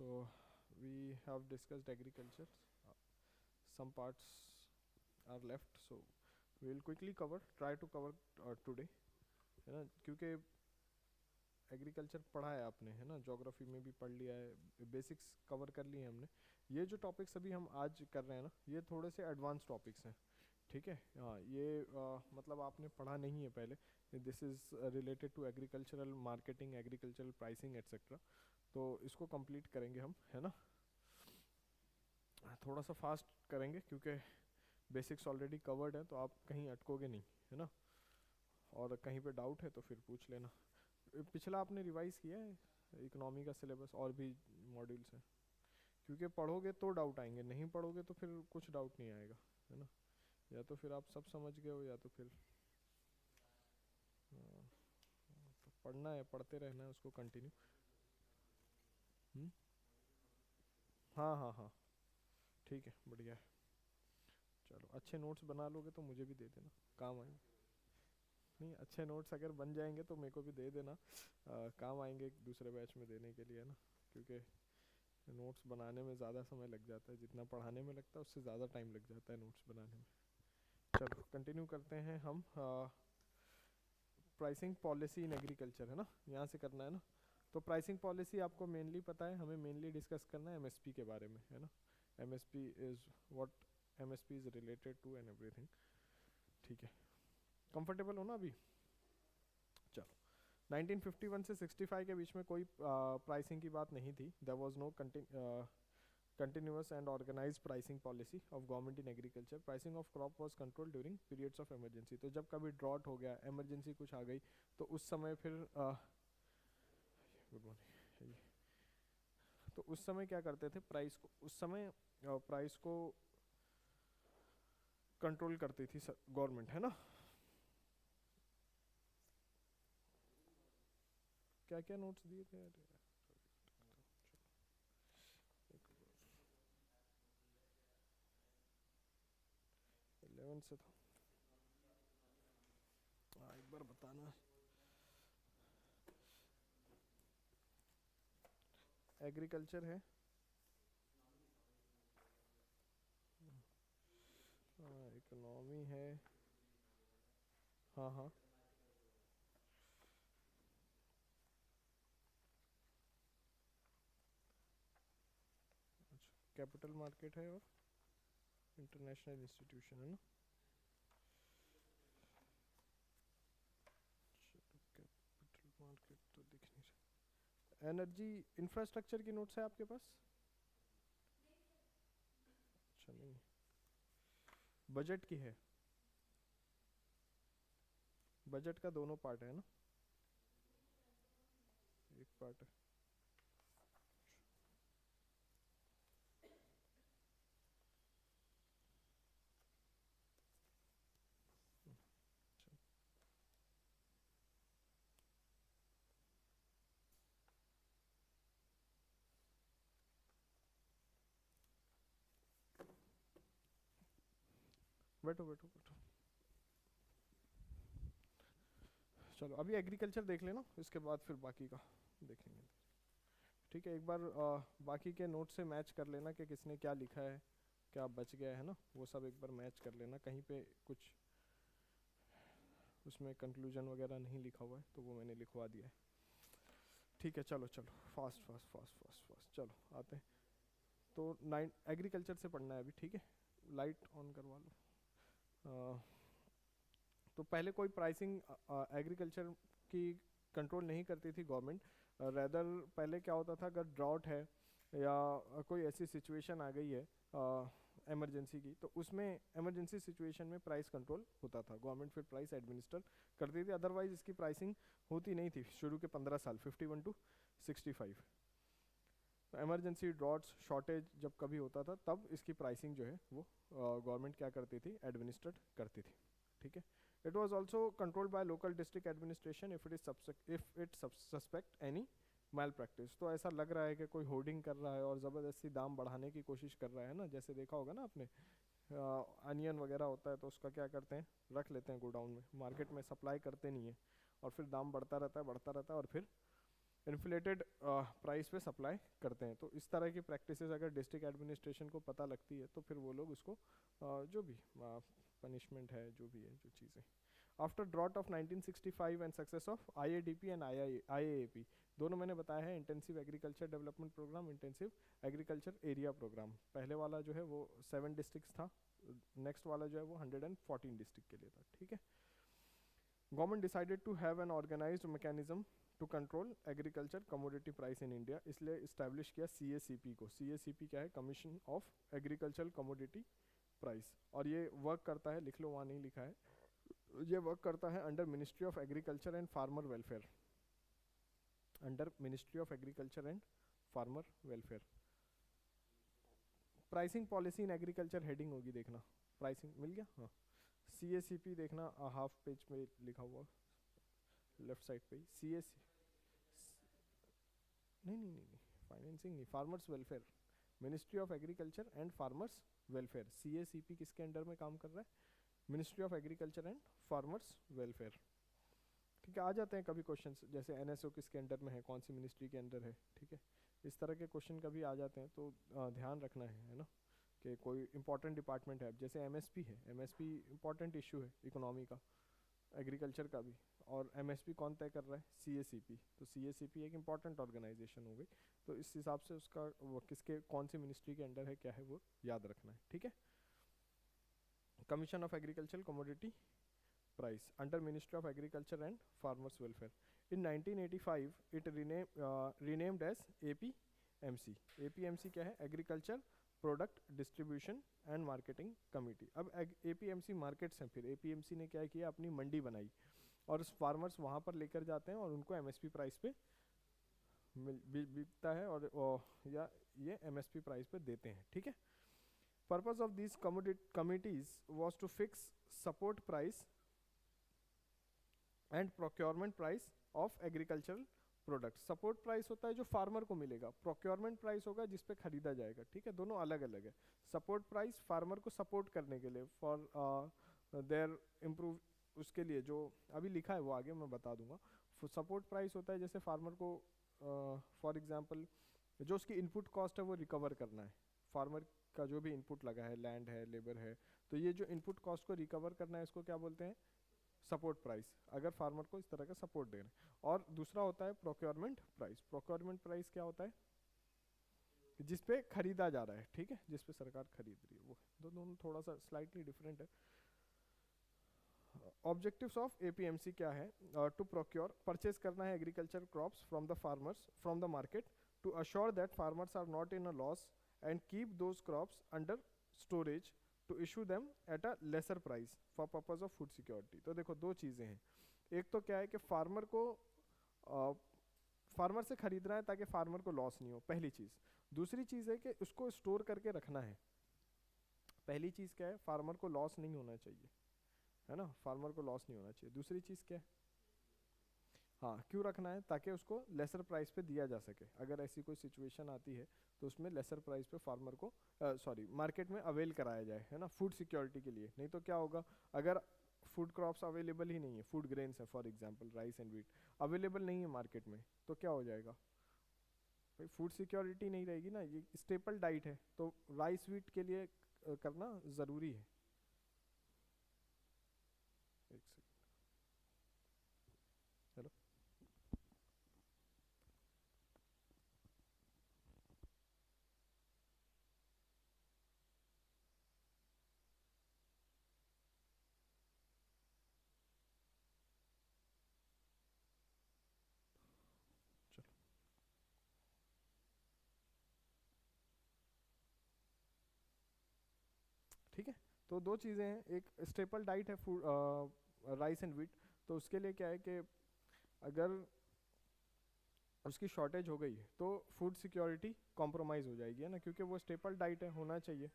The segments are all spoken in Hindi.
So we have discussed agriculture. Uh, some parts are left, so we will quickly try to cover today, है ना, क्योंकि एग्रीकल्चर पढ़ा है आपने, है ना, ज्योग्राफी में भी पढ़ लिया है, बेसिक्स कवर कर लिए हैं हमने। ये जो टॉपिक्स अभी हम आज कर रहे हैं ना, ये थोड़े से एडवांस टॉपिक्स हैं, ठीक है। हाँ, ये मतलब आपने पढ़ा नहीं है पहले। This is related to agricultural marketing, agricultural pricing etcetera. तो इसको कंप्लीट करेंगे हम, है ना। थोड़ा सा फास्ट करेंगे क्योंकि बेसिक्स ऑलरेडी कवर्ड है, तो आप कहीं अटकोगे नहीं, है ना। और कहीं पे डाउट है तो फिर पूछ लेना। पिछला आपने रिवाइज किया है इकोनॉमी का सिलेबस और भी मॉड्यूल्स हैं? क्योंकि पढ़ोगे तो डाउट आएंगे, नहीं पढ़ोगे तो फिर कुछ डाउट नहीं आएगा, है ना। या तो फिर आप सब समझ गए हो, या तो फिर तो पढ़ना है, पढ़ते रहना है उसको कंटिन्यू। हाँ हाँ हाँ, ठीक है, बढ़िया है। चलो, अच्छे नोट्स बना लोगे तो मुझे भी दे देना, काम आएंगे। नहीं, अच्छे नोट्स अगर बन जाएंगे तो मेरे को भी दे देना, काम आएंगे दूसरे बैच में देने के लिए, है ना। क्योंकि नोट्स बनाने में ज़्यादा समय लग जाता है, जितना पढ़ाने में लगता है उससे ज़्यादा टाइम लग जाता है नोट्स बनाने में। चलो कंटिन्यू करते हैं हम। प्राइसिंग पॉलिसी इन एग्रीकल्चर, है ना, यहाँ से करना है ना। तो प्राइसिंग पॉलिसी आपको मेनली पता है, हमें मेनली डिस्कस करना है एमएसपी के बारे में, है ना। MSP is what MSP is related to and everything, ठीक है। कंफर्टेबल हो ना अभी? चलो, 1951 से 65 के बीच में कोई प्राइसिंग की बात नहीं थी। There was no continuous and organized pricing policy of government in agriculture. Pricing of crop was controlled during periods of emergency. तो जब कभी ड्रॉट हो गया, emergency कुछ आ गई, तो उस समय फिर गुड मॉर्निंग, तो उस समय क्या करते थे, प्राइस को उस समय प्राइस को कंट्रोल करती थी गवर्नमेंट, है ना। क्या क्या नोट्स दिए थे? 11 से था। एक बार बताना। एग्रीकल्चर है, इकोनॉमी है, हाँ हाँ, कैपिटल मार्केट है और इंटरनेशनल इंस्टीट्यूशन, है ना। कैपिटल मार्केट तो दिख नहीं रहा। एनर्जी इंफ्रास्ट्रक्चर की नोट्स है आपके पास? अच्छा, नहीं। बजट की है, बजट का दोनों पार्ट है ना, एक पार्ट है। अच्छा, बैठो बैठो बैठो। चलो, अभी एग्रीकल्चर देख लेना, इसके बाद फिर बाकी का देखेंगे, ठीक है। एक बार बाकी के नोट से मैच कर लेना कि किसने क्या लिखा है, क्या बच गया है ना, वो सब एक बार मैच कर लेना। कहीं पे कुछ उसमें कंक्लूजन वगैरह नहीं लिखा हुआ है तो वो मैंने लिखवा दिया है, ठीक है। चलो चलो, fast fast fast fast fast, चलो आते हैं। तो 9 एग्रीकल्चर से पढ़ना है अभी, ठीक है। लाइट ऑन करवा लो। तो पहले कोई प्राइसिंग एग्रीकल्चर की कंट्रोल नहीं करती थी गवर्नमेंट। रैदर पहले क्या होता था, अगर ड्राउट है या कोई ऐसी सिचुएशन आ गई है इमरजेंसी की, तो उसमें इमरजेंसी सिचुएशन में प्राइस कंट्रोल होता था, गवर्नमेंट फिर प्राइस एडमिनिस्टर करती थी। अदरवाइज इसकी प्राइसिंग होती नहीं थी शुरू के 15 साल, 51 टू 65। इमरजेंसी ड्रॉट्स शॉर्टेज जब कभी होता था, तब इसकी प्राइसिंग जो है वो गवर्नमेंट क्या करती थी, एडमिनिस्ट्रेट करती थी, ठीक है। It was also controlled by local district administration if it suspect any malpractice. तो ऐसा लग रहा है कि कोई होर्डिंग कर रहा है और ज़बरदस्ती दाम बढ़ाने की कोशिश कर रहा है ना, जैसे देखा होगा ना आपने, अनियन वगैरह होता है तो उसका क्या करते हैं, रख लेते हैं गोडाउन में, मार्केट में सप्लाई करते नहीं है, और फिर दाम बढ़ता रहता है बढ़ता रहता है, और फिर इन्फ्लेटेड प्राइस पे सप्लाई करते हैं। तो इस तरह की प्रैक्टिसेस अगर डिस्ट्रिक्ट एडमिनिस्ट्रेशन को पता लगती है तो फिर वो लोग उसको जो भी पनिशमेंट है, जो भी है, जो चीज़ें। After drought of 1965 and success of IADP and IAAP, दोनों मैंने बताया है, intensive agriculture development programme, intensive agriculture area programme. पहले वाला जो है वो 7 डिस्ट्रिक्ट था, नेक्स्ट वाला जो है वो 114 डिस्ट्रिक्ट के लिए था, ठीक है। Government decided to have an organised mechanism to control agriculture commodity price in India, इसलिए इस्टेब्लिश किया CACP को। CACP क्या है? Commission of agricultural commodity price. और ये वर्क करता है, लिख लो, वहाँ नहीं लिखा है, ये वर्क करता है under ministry of agriculture and farmer welfare, under ministry of agriculture and farmer welfare. Pricing policy in agriculture heading होगी, देखना। प्राइसिंग मिल गया, हाँ। CACP देखना, हाफ पेज में लिखा हुआ लेफ्ट साइड पे। नहीं, फाइनेंसिंग नहीं, farmers welfare, ministry of agriculture and farmers welfare. CACP किसके अंडर में काम कर रहा है? Ministry of agriculture and farmers welfare, ठीक है। आ जाते हैं कभी क्वेश्चंस, जैसे NSO किसके अंडर में है, कौन सी मिनिस्ट्री के अंडर है, ठीक है। इस तरह के क्वेश्चन कभी आ जाते हैं तो ध्यान रखना है ना, कि कोई इंपॉर्टेंट डिपार्टमेंट है। जैसे MSP है, MSP इंपॉर्टेंट इशू है इकोनॉमी का, एग्रीकल्चर का भी, और MSP कौन तय कर रहा है? CACP। तो CACP एक इंपॉर्टेंट ऑर्गेनाइजेशन हो गई, तो इस हिसाब से उसका वो किसके, कौन सी मिनिस्ट्री के अंडर है, क्या है, वो याद रखना है, ठीक है। Commission of agriculture commodity price under Ministry of Agriculture and Farmers Welfare. In 1985, it renamed as APMC. APMC क्या है? Agriculture Product Distribution and Marketing Committee. अब APMC मार्केट्स हैं, फिर APMC ने क्या किया, अपनी मंडी बनाई और फार्मर्स वहाँ पर लेकर जाते हैं और उनको MSP प्राइस पे बिकता है, और या ये MSP प्राइस पे देते हैं, ठीक है। Purpose of these committees was to fix support price and procurement price of agricultural product. Support price होता है जो फार्मर को मिलेगा, प्रोक्योरमेंट प्राइस होगा जिस पे खरीदा जाएगा, ठीक है। दोनों अलग अलग है। सपोर्ट प्राइस फार्मर को सपोर्ट करने के लिए, फॉर देयर इम्प्रूव, उसके लिए जो अभी लिखा है वो आगे मैं बता दूंगा। सपोर्ट प्राइस होता है जैसे फार्मर को फॉर एग्जांपल जो उसकी इनपुट कॉस्ट है वो रिकवर करना है, फार्मर का जो भी इनपुट लगा है, लैंड है, लेबर है, तो ये जो इनपुट कॉस्ट को रिकवर करना है, इसको क्या बोलते हैं? सपोर्ट प्राइस, अगर फार्मर को इस तरह का सपोर्ट दे रहे हैं। और दूसरा होता है प्रोक्योरमेंट प्राइस। प्रोक्योरमेंट प्राइस क्या होता है? जिस पे खरीदा जा रहा है, ठीक है, जिस पे सरकार खरीद रही है, वो दोनों थोड़ा सा स्लाइटली डिफरेंट है। ऑब्जेक्टिव्स ऑफ APMC क्या है? टू प्रोक्योर, परचेज करना है agriculture crops from the farmers from the market, to assure that farmers are not in a loss and keep those crops under storage, to issue them at a lesser price for purpose of food security. तो देखो दो चीज़ें हैं, एक तो क्या है कि फार्मर को फार्मर से खरीदना है ताकि फार्मर को लॉस नहीं हो, पहली चीज़। दूसरी चीज़ है कि उसको स्टोर करके रखना है। पहली चीज़ क्या है? फार्मर को लॉस नहीं होना चाहिए, है ना, फार्मर को लॉस नहीं होना चाहिए। दूसरी चीज़ क्या है? हाँ, क्यों रखना है? ताकि उसको लेसर प्राइस पे दिया जा सके, अगर ऐसी कोई सिचुएशन आती है तो उसमें लेसर प्राइस पे फार्मर को मार्केट में अवेल कराया जाए, है ना, फूड सिक्योरिटी के लिए। नहीं तो क्या होगा, अगर फूड क्रॉप्स अवेलेबल ही नहीं है, फूड ग्रेन्स है for example rice and wheat available नहीं है मार्केट में, तो क्या हो जाएगा भाई? फूड सिक्योरिटी नहीं रहेगी ना, ये स्टेपल डाइट है, तो राइस वीट के लिए करना ज़रूरी है। एक सेकंड, हेलो। ठीक है, तो दो चीज़ें हैं, एक स्टेपल डाइट है फूड राइस एंड वीट, तो उसके लिए क्या है कि अगर उसकी शॉर्टेज हो गई तो फूड सिक्योरिटी कॉम्प्रोमाइज़ हो जाएगी, है ना, क्योंकि वो स्टेपल डाइट है, होना चाहिए,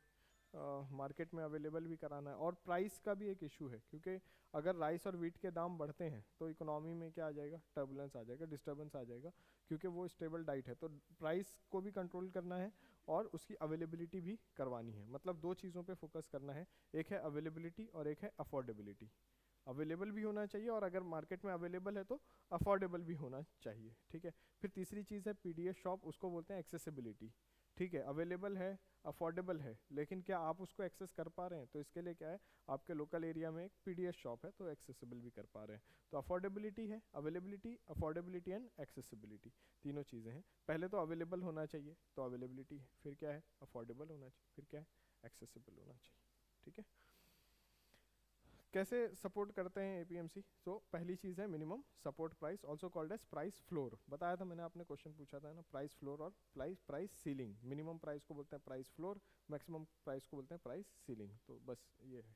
मार्केट में अवेलेबल भी कराना है। और प्राइस का भी एक इशू है, क्योंकि अगर राइस और वीट के दाम बढ़ते हैं तो इकोनॉमी में क्या आ जाएगा? टर्बुलेंस आ जाएगा, डिस्टर्बेंस आ जाएगा, क्योंकि वो स्टेबल डाइट है। तो प्राइस को भी कंट्रोल करना है और उसकी अवेलेबिलिटी भी करवानी है, मतलब दो चीज़ों पे फोकस करना है, एक है अवेलेबिलिटी और एक है अफोर्डेबिलिटी। अवेलेबल भी होना चाहिए, और अगर मार्केट में अवेलेबल है तो अफोर्डेबल भी होना चाहिए, ठीक है। फिर तीसरी चीज़ है पीडीएस शॉप, उसको बोलते हैं एक्सेसिबिलिटी, ठीक है। अवेलेबल है, अफोर्डेबल है, लेकिन क्या आप उसको एक्सेस कर पा रहे हैं? तो इसके लिए क्या है, आपके लोकल एरिया में एक पीडीएस शॉप है तो एक्सेसिबल भी कर पा रहे हैं। तो अफोर्डेबिलिटी है, अवेलेबिलिटी, अफोर्डेबिलिटी एंड एक्सेसिबिलिटी, तीनों चीज़ें हैं। पहले तो अवेलेबल होना चाहिए, तो अवेलेबिलिटी है, फिर क्या है, अफोर्डेबल होना चाहिए, फिर क्या है, एक्सेसिबल होना चाहिए, ठीक है। कैसे सपोर्ट करते हैं एपीएमसी? तो पहली चीज़ है minimum support price, also called as price floor. बताया था मैंने, आपने क्वेश्चन पूछा था ना, प्राइस फ्लोर और प्राइस सीलिंग। मिनिमम प्राइस को बोलते हैं प्राइस फ्लोर, मैक्सिमम प्राइस को बोलते हैं प्राइस सीलिंग। तो बस ये है,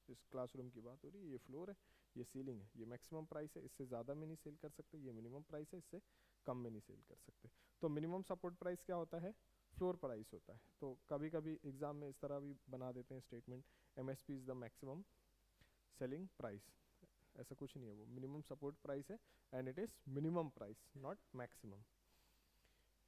इस क्लासरूम की बात हो रही है, ये फ्लोर है, ये सीलिंग है, ये मैक्सिमम प्राइस है, इससे ज़्यादा में नहीं सेल कर सकते, ये मिनिमम प्राइस है, इससे कम में नहीं सेल कर सकते। तो मिनिमम सपोर्ट प्राइस क्या होता है, फ्लोर प्राइस होता है। तो कभी कभी एग्जाम में इस तरह भी बना देते हैं statement, MSP is the maximum selling price, ऐसा कुछ नहीं है, वो मिनिमम सपोर्ट प्राइस है and it is minimum price not maximum.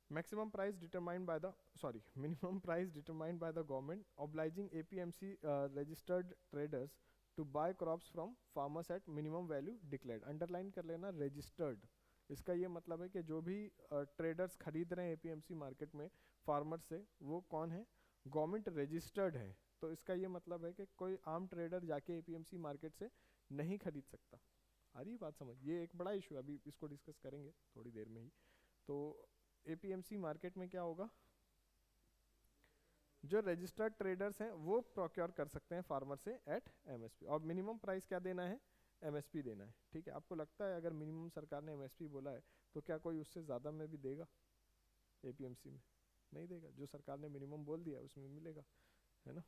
Maximum price determined by the, sorry, minimum price determined by the government obliging APMC registered traders to buy crops from farmers at minimum value declared। Underline कर लेना registered, इसका ये मतलब है कि जो भी ट्रेडर्स खरीद रहे हैं एपीएमसी मार्केट में फार्मर से, वो कौन है, गवर्नमेंट रजिस्टर्ड है। तो इसका ये मतलब है कि कोई आम ट्रेडर जाके एपीएमसी मार्केट से नहीं खरीद सकता। आ रही बात समझ? ये एक बड़ा इशू है, अभी इसको डिस्कस करेंगे थोड़ी देर में ही। तो एपीएमसी मार्केट में क्या होगा, जो रजिस्टर्ड ट्रेडर्स हैं वो प्रोक्योर कर सकते हैं फार्मर से एट एमएसपी, और मिनिमम प्राइस क्या देना है, एमएसपी देना है, ठीक है। आपको लगता है अगर मिनिमम सरकार ने एमएसपी बोला है तो क्या कोई उससे ज़्यादा में भी देगा एपीएमसी में? नहीं देगा। जो सरकार ने मिनिमम बोल दिया उसमें मिलेगा, है ना।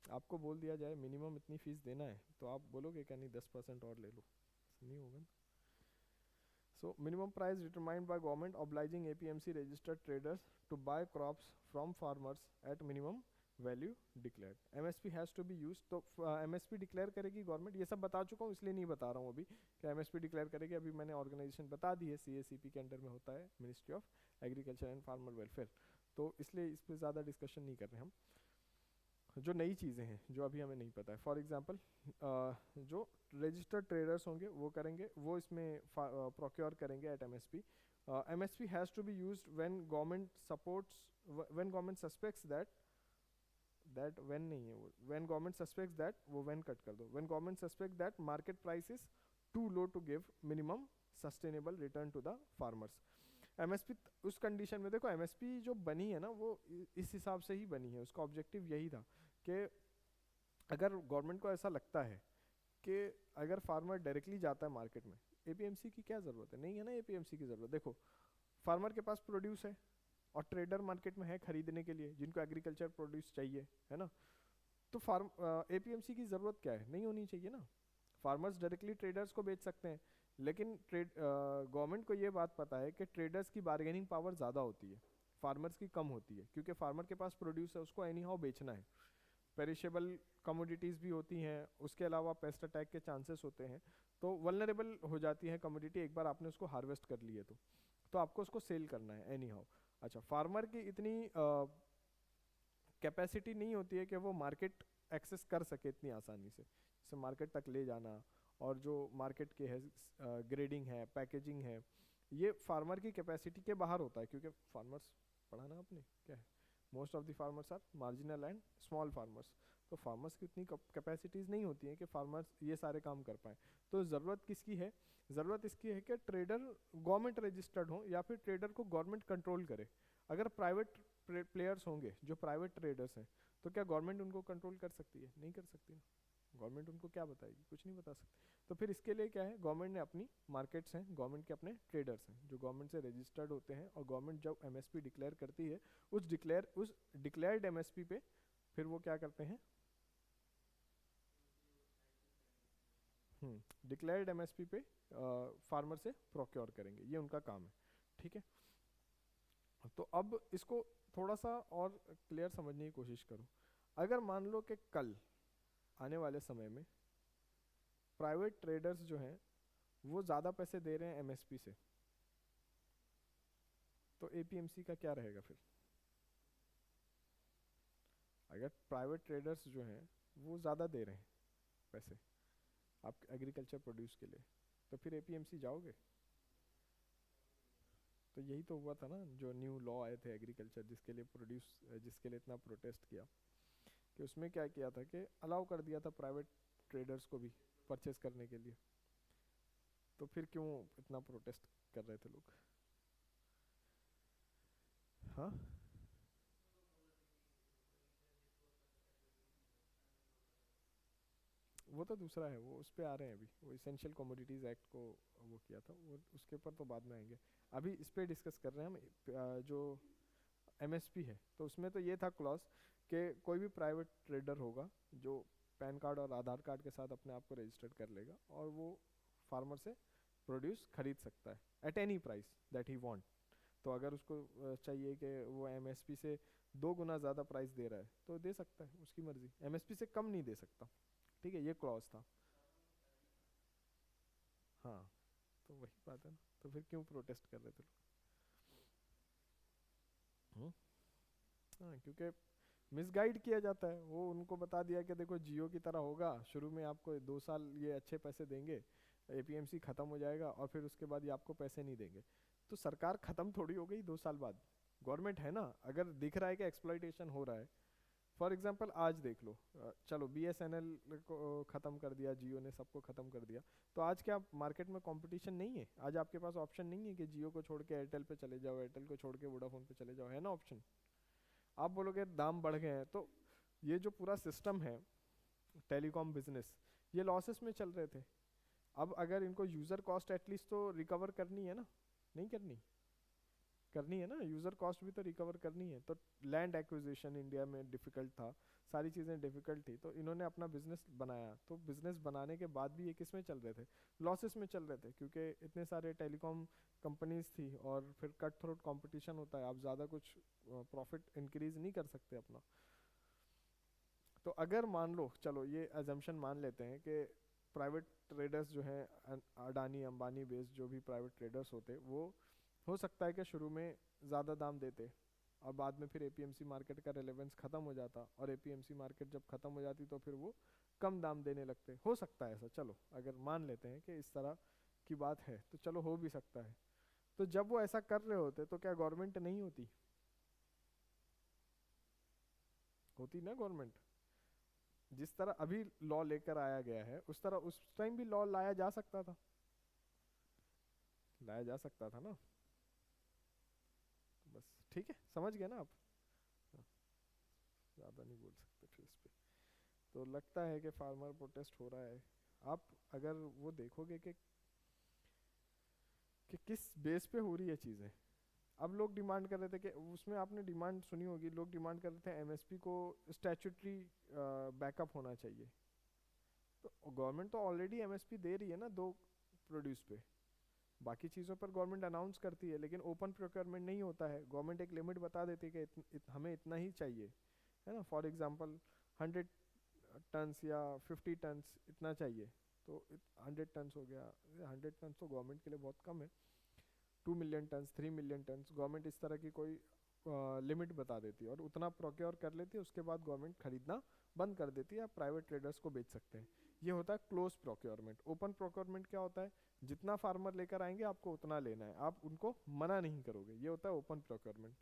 आपको बोल दिया जाए मिनिमम इतनी फीस देना है तो आप बोलोगे क्या नहीं 10% और ले लो, नहीं होगा ना। So minimum price determined by government obliging APMC registered traders to buy crops from farmers at minimum value declared। MSP has to be used, तो MSP डिक्लेयर करेगी गवर्नमेंट। ये सब बता चुका हूँ इसलिए नहीं बता रहा हूँ अभी कि MSP डिक्लेयर करेगी, अभी मैंने ऑर्गेनाइजेशन बता दी है, CACP के अंडर में होता है, ministry of agriculture and farmer welfare. तो इसलिए इस पर ज़्यादा डिस्कशन नहीं कर रहे हम। जो नई चीज़ें हैं जो अभी हमें नहीं पता है, फॉर एग्जांपल जो रजिस्टर्ड ट्रेडर्स होंगे वो करेंगे, वो इसमें प्रोक्योर करेंगे at MSP. MSP has to be used when government supports, when government suspects that when नहीं है वो, व्हेन गवर्नमेंट सस्पेक्ट्स दैट, वो व्हेन कट कर दो, when government suspect that market price is too low to give minimum sustainable return to the farmers. MSP उस कंडीशन में, देखो एमएसपी जो बनी है ना वो इस हिसाब से ही बनी है, उसका ऑब्जेक्टिव यही था कि अगर गवर्नमेंट को ऐसा लगता है कि अगर फार्मर डायरेक्टली जाता है मार्केट में, एपीएमसी की क्या ज़रूरत है, नहीं है ना एपीएमसी की ज़रूरत। देखो फार्मर के पास प्रोड्यूस है और ट्रेडर मार्केट में है खरीदने के लिए जिनको एग्रीकल्चर प्रोड्यूस चाहिए, है ना। तो एपीएमसी की ज़रूरत क्या है, नहीं होनी चाहिए ना। फार्मर्स डायरेक्टली ट्रेडर्स को बेच सकते हैं, लेकिन गवर्नमेंट को ये बात पता है कि ट्रेडर्स की बार्गेनिंग पावर ज़्यादा होती है, फार्मर्स की कम होती है, क्योंकि फार्मर के पास प्रोड्यूस है, उसको एनी हाउ बेचना है। पेरिशेबल कमोडिटीज़ भी होती हैं, उसके अलावा पेस्ट अटैक के चांसेस होते हैं, तो वल्नरेबल हो जाती है कमोडिटी एक बार आपने उसको हार्वेस्ट कर लिए तो आपको उसको सेल करना है एनी हाउ। अच्छा, फार्मर की इतनी कैपेसिटी नहीं होती है कि वो मार्केट एक्सेस कर सके इतनी आसानी से, जैसे मार्केट तक ले जाना, और जो मार्केट के है ग्रेडिंग है, पैकेजिंग है, ये फार्मर की कैपेसिटी के बाहर होता है, क्योंकि फार्मर्स पढ़ा ना आपने क्या है, most of the farmers are marginal and small farmers. तो फार्मर्स की उतनी कैपेसिटीज़ नहीं होती हैं कि फार्मर्स ये सारे काम कर पाएँ। तो ज़रूरत किसकी है, ज़रूरत इसकी है कि ट्रेडर गवर्नमेंट रजिस्टर्ड हो या फिर ट्रेडर को गवर्नमेंट कंट्रोल करे। अगर प्राइवेट प्लेयर्स होंगे जो प्राइवेट ट्रेडर्स हैं, तो क्या गवर्नमेंट उनको कंट्रोल कर सकती है? नहीं कर सकती ना। गवर्नमेंट उनको क्या बताएगी, कुछ नहीं बता सकती। तो फिर इसके लिए क्या है, गवर्नमेंट ने अपनी मार्केट्स हैं, गवर्नमेंट के अपने ट्रेडर्स हैं जो गवर्नमेंट से रजिस्टर्ड होते हैं, और गवर्नमेंट जब एमएसपी डिक्लेयर करती है उस डिक्लेयर्ड एमएसपी पे फिर वो क्या करते हैं, डिक्लेयर्ड एमएसपी पे फार्मर से प्रोक्योर करेंगे, ये उनका काम है, ठीक है। तो अब इसको थोड़ा सा और क्लियर समझने की कोशिश करो। अगर मान लो कि कल आने वाले समय में प्राइवेट ट्रेडर्स जो हैं वो ज़्यादा पैसे दे रहे हैं एमएसपी से, तो एपीएमसी का क्या रहेगा फिर? अगर प्राइवेट ट्रेडर्स जो हैं वो ज़्यादा दे रहे हैं पैसे, आप एग्रीकल्चर प्रोड्यूस के लिए, तो फिर एपीएमसी जाओगे? तो यही तो हुआ था ना, जो न्यू लॉ आए थे एग्रीकल्चर जिसके लिए इतना प्रोटेस्ट किया, कि उसमें क्या किया था कि अलाउ कर दिया था प्राइवेट ट्रेडर्स को भी परचेस करने के लिए। तो फिर क्यों इतना प्रोटेस्ट कर रहे थे लोग? हाँ, वो तो दूसरा है, वो उस पे आ रहे हैं अभी, वो इसेंशियल कमोडिटीज़ एक्ट को वो किया था, वो उसके ऊपर तो बाद में आएंगे। अभी इस पे डिस्कस कर रहे हैं हम, जो एमएसपी है, तो उसमें तो ये था क्लॉज कि कोई भी प्राइवेट ट्रेडर होगा जो पैन कार्ड और आधार कार्ड के साथ अपने आप को रजिस्टर्ड कर लेगा, और वो फार्मर से प्रोड्यूस खरीद सकता है at any price that he want. तो अगर उसको चाहिए कि वो एमएसपी से 2 गुना ज़्यादा प्राइस दे रहा है तो दे सकता है, उसकी मर्जी, एमएसपी से कम नहीं दे सकता। ठीक है, ये क्लॉज था। हाँ, तो वही बात है ना, तो फिर क्यों प्रोटेस्ट कर रहे थे लोग? हाँ, क्योंकि मिसगाइड किया जाता है, वो उनको बता दिया कि देखो जियो की तरह होगा, शुरू में आपको 2 साल ये अच्छे पैसे देंगे, एपीएमसी खत्म हो जाएगा और फिर उसके बाद ये आपको पैसे नहीं देंगे। तो सरकार खत्म थोड़ी हो गई 2 साल बाद, गवर्नमेंट है ना, अगर दिख रहा है कि एक्सप्लॉइटेशन हो रहा है। फॉर एग्जाम्पल आज देख लो, चलो बीएसएनएल को ख़त्म कर दिया, जियो ने सबको ख़त्म कर दिया, तो आज क्या मार्केट में कंपटीशन नहीं है? आज आपके पास ऑप्शन नहीं है कि जियो को छोड़ के एयरटेल पे चले जाओ, एयरटेल को छोड़ के वोडाफोन पे चले जाओ, है ना ऑप्शन? आप बोलोगे दाम बढ़ गए हैं, तो ये जो पूरा सिस्टम है टेलीकॉम बिजनेस, ये लॉसेस में चल रहे थे। अब अगर इनको यूज़र कॉस्ट एटलीस्ट तो रिकवर करनी है ना, नहीं करनी? करनी है ना, यूज़र कॉस्ट भी तो रिकवर करनी है। तो लैंड एक्विजिशन इंडिया में डिफ़िकल्ट था, सारी चीज़ें डिफ़िकल्ट थी, तो इन्होंने अपना बिजनेस बनाया, तो बिजनेस बनाने के बाद भी ये किस में चल रहे थे? लॉसेस में चल रहे थे, क्योंकि इतने सारे टेलीकॉम कंपनीज थी और फिर कट थ्रोट कंपटीशन होता है, आप ज़्यादा कुछ प्रॉफिट इंक्रीज नहीं कर सकते अपना। तो अगर मान लो, चलो ये एजम्पशन मान लेते हैं कि प्राइवेट ट्रेडर्स जो हैं, अडानी अंबानी बेस्ड जो भी प्राइवेट ट्रेडर्स होते, वो हो सकता है कि शुरू में ज़्यादा दाम देते और बाद में फिर एपीएमसी मार्केट का रेलेवेंस ख़त्म हो जाता, और एपीएमसी मार्केट जब ख़त्म हो जाती तो फिर वो कम दाम देने लगते। हो सकता है ऐसा, चलो अगर मान लेते हैं कि इस तरह की बात है, तो चलो हो भी सकता है। तो जब वो ऐसा कर रहे होते तो क्या गवर्नमेंट नहीं होती? होती ना गवर्नमेंट। जिस तरह अभी लॉ लेकर आया गया है, उस तरह उस टाइम भी लॉ लाया जा सकता था, लाया जा सकता था ना। बस ठीक है, समझ गए ना आप? हाँ, ज़्यादा नहीं बोल सकते फिर इस पे। तो लगता है कि फार्मर प्रोटेस्ट हो रहा है। आप अगर वो देखोगे कि किस बेस पे हो रही है चीज़ें। अब लोग डिमांड कर रहे थे कि उसमें आपने डिमांड सुनी होगी, लोग डिमांड कर रहे थे एमएसपी को स्टैट्यूटरी बैकअप होना चाहिए। तो गवर्नमेंट तो ऑलरेडी एमएसपी दे रही है ना, दो प्रोड्यूस पे, बाकी चीज़ों पर गवर्नमेंट अनाउंस करती है, लेकिन ओपन प्रोक्योरमेंट नहीं होता है। गवर्नमेंट एक लिमिट बता देती है कि हमें इतना ही चाहिए, है ना, फॉर एग्जांपल 100 टन्स या 50 टन्स इतना चाहिए, तो 100 टन्स हो गया। 100 टन्स तो गवर्नमेंट के लिए बहुत कम है। 2 million turns, 3 million turns, government इस तरह की कोई लिमिट बता देती है और उतना प्रोक्योर कर लेती है, उसके बाद गवर्नमेंट खरीदना बंद कर देती है, आप प्राइवेट ट्रेडर्स को बेच सकते हैं। ये होता है क्लोज प्रोक्योरमेंट। ओपन प्रोक्योरमेंट क्या होता है? जितना फार्मर लेकर आएंगे आपको उतना लेना है, आप उनको मना नहीं करोगे, ये होता है ओपन प्रोक्योरमेंट।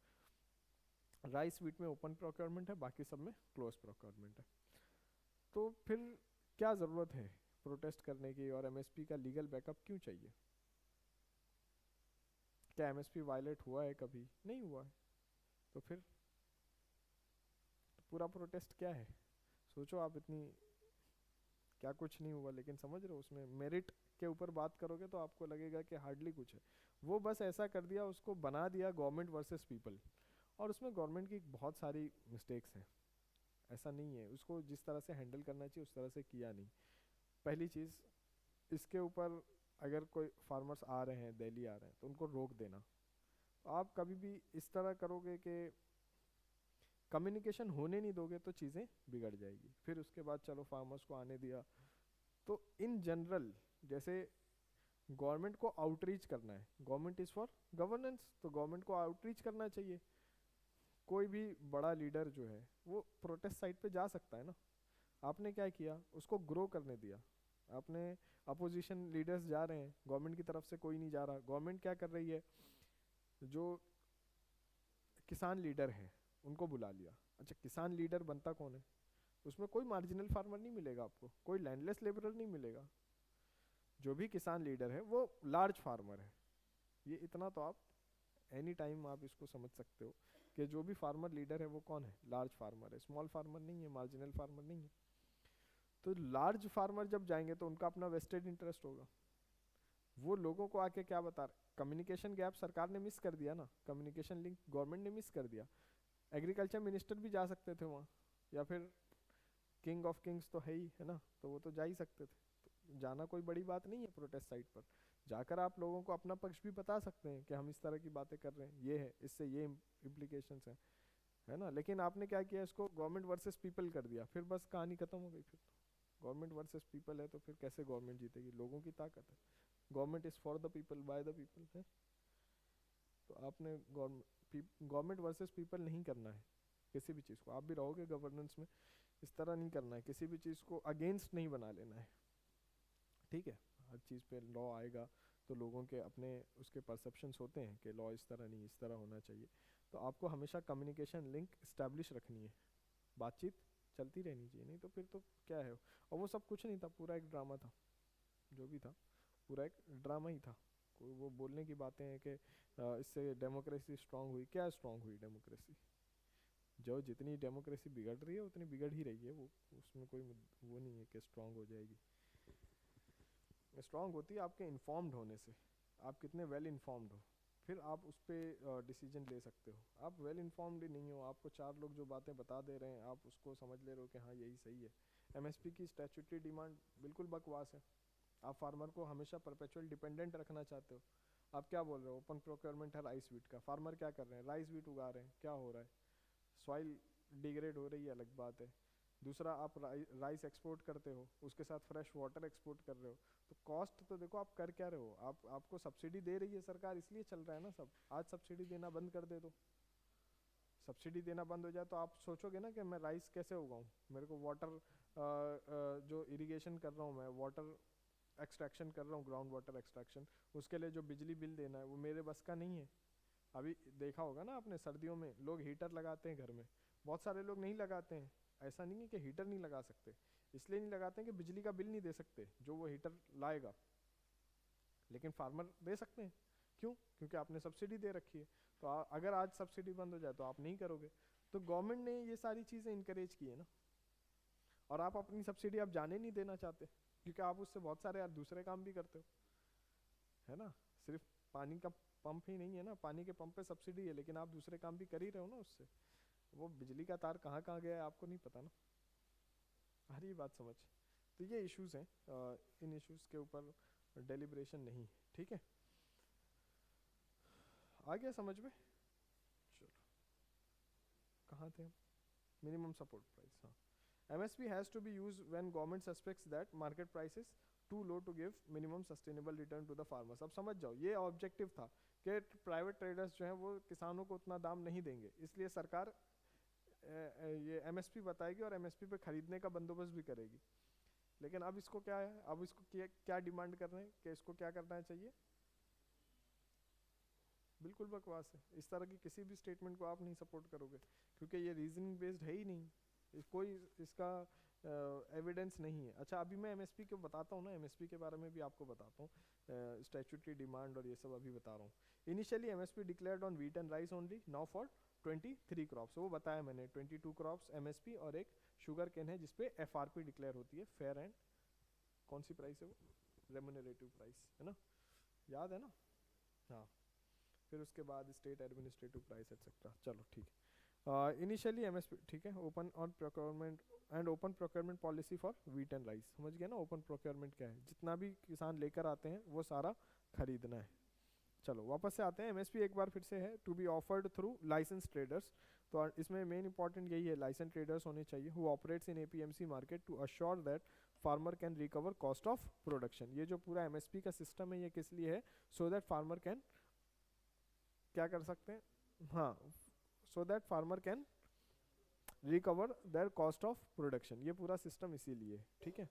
राइस वीट में ओपन प्रोक्योरमेंट है, बाकी सब में क्लोज प्रोक्योरमेंट है। तो फिर क्या ज़रूरत है प्रोटेस्ट करने की, और एमएसपी का लीगल बैकअप क्यों चाहिए? क्या एमएसपी वायलेट हुआ है? कभी नहीं हुआ है। तो फिर तो पूरा प्रोटेस्ट क्या है? सोचो आप, इतनी क्या कुछ नहीं हुआ, लेकिन समझ रहे हो उसमें मेरिट के ऊपर बात करोगे तो आपको लगेगा कि हार्डली कुछ है। वो बस ऐसा कर दिया, उसको बना दिया गवर्नमेंट वर्सेस पीपल, और उसमें गवर्नमेंट की बहुत सारी मिस्टेक्स हैं। ऐसा नहीं है, उसको जिस तरह से हैंडल करना चाहिए उस तरह से किया नहीं। पहली चीज़, इसके ऊपर अगर कोई फार्मर्स आ रहे हैं, दिल्ली आ रहे हैं, तो उनको रोक देना। तो आप कभी भी इस तरह करोगे कि कम्युनिकेशन होने नहीं दोगे तो चीज़ें बिगड़ जाएगी। फिर उसके बाद चलो फार्मर्स को आने दिया। तो इन जनरल, जैसे गवर्नमेंट को आउटरीच करना है, गवर्नमेंट इज़ फॉर गवर्नेंस, तो गवर्नमेंट को आउटरीच करना चाहिए। कोई भी बड़ा लीडर जो है वो प्रोटेस्ट साइट पे जा सकता है ना। आपने क्या किया, उसको ग्रो करने दिया। अपने अपोजिशन लीडर्स जा रहे हैं, गवर्नमेंट की तरफ से कोई नहीं जा रहा। गवर्नमेंट क्या कर रही है, जो किसान लीडर है उनको बुला लिया। अच्छा, किसान लीडर बनता कौन है, उसमें कोई मार्जिनल फार्मर नहीं मिलेगा आपको, कोई लैंडलेस लेबरर नहीं मिलेगा। जो भी किसान लीडर है वो लार्ज फार्मर है। ये इतना तो आप एनी टाइम आप इसको समझ सकते हो कि जो भी फार्मर लीडर है वो कौन है, लार्ज फार्मर है, स्मॉल फार्मर नहीं है, मार्जिनल फार्मर नहीं है। तो लार्ज फार्मर जब जाएंगे तो उनका अपना वेस्टेड इंटरेस्ट होगा। वो लोगों को आके क्या बता रहे, कम्युनिकेशन गैप सरकार ने मिस कर दिया ना, कम्युनिकेशन लिंक गवर्नमेंट ने मिस कर दिया। एग्रीकल्चर मिनिस्टर भी जा सकते थे वहाँ, या फिर किंग ऑफ किंग्स तो है ही है ना, तो वो तो जा ही सकते थे। तो जाना कोई बड़ी बात नहीं है प्रोटेस्ट साइट पर, जाकर आप लोगों को अपना पक्ष भी बता सकते हैं कि हम इस तरह की बातें कर रहे हैं, ये है, इससे ये इम्प्लीकेशंस हैं, है ना। लेकिन आपने क्या किया, इसको गवर्नमेंट वर्सेस पीपल कर दिया, फिर बस कहानी खत्म हो गई। फिर गवर्नमेंट वर्सेस पीपल है तो फिर कैसे गवर्नमेंट जीतेगी, लोगों की ताकत है। Government is for the people by the people है। तो आपने गवर्नमेंट वर्सेस पीपल नहीं करना है किसी भी चीज़ को। आप भी रहोगे गवर्नेंस में, इस तरह नहीं करना है, किसी भी चीज़ को अगेंस्ट नहीं बना लेना है, ठीक है। हर चीज़ पे लॉ आएगा तो लोगों के अपने उसके परसेप्शंस होते हैं कि लॉ इस तरह नहीं, इस तरह होना चाहिए। तो आपको हमेशा कम्युनिकेशन लिंक इस्टेब्लिश रखनी है, बातचीत चलती रहनी चाहिए, नहीं तो फिर तो क्या है। और वो सब कुछ नहीं था, पूरा एक ड्रामा था, जो भी था पूरा एक ड्रामा ही था। कोई वो बोलने की बातें हैं कि इससे डेमोक्रेसी स्ट्रांग हुई, क्या स्ट्रांग हुई डेमोक्रेसी, जो जितनी डेमोक्रेसी बिगड़ रही है उतनी बिगड़ ही रही है, वो उसमें कोई वो नहीं है कि स्ट्रांग हो जाएगी। स्ट्रांग होती है आपके इन्फॉर्म्ड होने से, आप कितने वेल इन्फॉर्म्ड हो, फिर आप उस पर डिसीजन ले सकते हो। आप वेल इन्फॉर्म्ड ही नहीं हो, आपको चार लोग जो बातें बता दे रहे हैं आप उसको समझ ले रहे हो कि हाँ यही सही है। एमएसपी की स्टैट्यूटरी डिमांड बिल्कुल बकवास है। आप फार्मर को हमेशा परपेचुअल डिपेंडेंट रखना चाहते हो। आप क्या बोल रहे हो, ओपन प्रोक्योरमेंट है राइस वीट का, फार्मर क्या कर रहे हैं, राइस वीट उगा रहे हैं, क्या हो रहा है, सॉइल डिग्रेड हो रही है, अलग बात है। दूसरा, आप राइस एक्सपोर्ट करते हो, उसके साथ फ्रेश वाटर एक्सपोर्ट कर रहे हो, तो कॉस्ट तो देखो आप कर क्या रहे हो। आपको सब्सिडी दे रही है सरकार, इसलिए चल रहा है ना सब। आज सब्सिडी देना बंद कर दे, तो सब्सिडी देना बंद हो जाए तो आप सोचोगे ना कि मैं राइस कैसे उगाऊं, मेरे को वाटर जो इरिगेशन कर रहा हूँ मैं, वाटर एक्सट्रैक्शन कर रहा हूँ, ग्राउंड वाटर एक्सट्रैक्शन, उसके लिए जो बिजली बिल देना है वो मेरे बस का नहीं है। अभी देखा होगा ना आपने, सर्दियों में लोग हीटर लगाते हैं घर में, बहुत सारे लोग नहीं लगाते हैं। ऐसा नहीं है कि हीटर नहीं लगा सकते, इसलिए नहीं लगाते हैं कि बिजली का बिल नहीं दे सकते जो वो हीटर लाएगा, लेकिन फार्मर दे सकते हैं। क्यों? क्योंकि आपने सब्सिडी दे रखी है। तो अगर आज सब्सिडी बंद हो जाए तो आप नहीं करोगे। तो गवर्नमेंट ने ये सारी चीज़ें इनकरेज की है ना, और आप अपनी सब्सिडी आप जाने नहीं देना चाहते, क्योंकि आप उससे बहुत सारे यार दूसरे काम भी करते हो, है ना। सिर्फ पानी का पंप ही नहीं है ना, पानी के पंप पे सब्सिडी है, लेकिन आप दूसरे काम भी कर ही रहे हो ना उससे। वो बिजली का तार कहाँ कहाँ गया है आपको नहीं पता ना, हर ये बात समझ। तो ये इश्यूज हैं, इन इश्यूज के ऊपर डेलिब्रेशन नहीं, ठीक है। आ गया समझ में? चलो, कहाँ थे हम, मिनिमम सपोर्ट प्राइस, हाँ। MSP has to be used when government suspects that market price is too low to give minimum sustainable return to the farmers। अब समझ जाओ, ये ऑब्जेक्टिव था कि प्राइवेट ट्रेडर्स जो हैं वो किसानों को उतना दाम नहीं देंगे, इसलिए सरकार ये MSP बताएगी और MSP पे खरीदने का बंदोबस्त भी करेगी। लेकिन अब इसको क्या है, अब इसको क्या डिमांड कर रहे हैं कि इसको क्या करना चाहिए, बिल्कुल बकवास है। इस तरह की किसी भी स्टेटमेंट को आप नहीं सपोर्ट करोगे, क्योंकि ये रीजनिंग बेस्ड है ही नहीं, कोई इसका एविडेंस नहीं है। अच्छा, अभी मैं MSP को बताता हूँ ना, MSP के बारे में भी आपको बताता हूँ, स्टैट्यूटरी डिमांड और ये सब अभी बता रहा हूँ। Initially MSP declared on wheat and rice only, now for 23 crops, वो बताया मैंने, 22 क्रॉप्स MSP, और एक शुगर केन है जिसपे FRP डिक्लेयर होती है, फेयर एंड कौन सी प्राइस है वो, रेम्यूनरेटिव प्राइस, है ना, याद है ना, हाँ। फिर उसके बाद स्टेट एडमिनिस्ट्रेटिव प्राइस एक्सेट्रा, चलो ठीक है। इनिशियली MSP, ठीक है, open on procurement and open procurement policy for wheat and rice, समझ गया ना। ओपन प्रोक्योरमेंट क्या है, जितना भी किसान लेकर आते हैं वो सारा खरीदना है। चलो वापस से आते हैं, MSP एक बार फिर से है, to be offered through license traders. तो इसमें मेन इंपॉर्टेंट यही है, लाइसेंस ट्रेडर्स होने चाहिए who operates in APMC market to assure that farmer can recover cost of production. ये जो पूरा MSP का सिस्टम है ये किस लिए है, सो दैट फार्मर कैन क्या कर सकते हैं, हाँ, so that farmer can recover their cost of production, ये पूरा सिस्टम इसीलिए, ठीक है।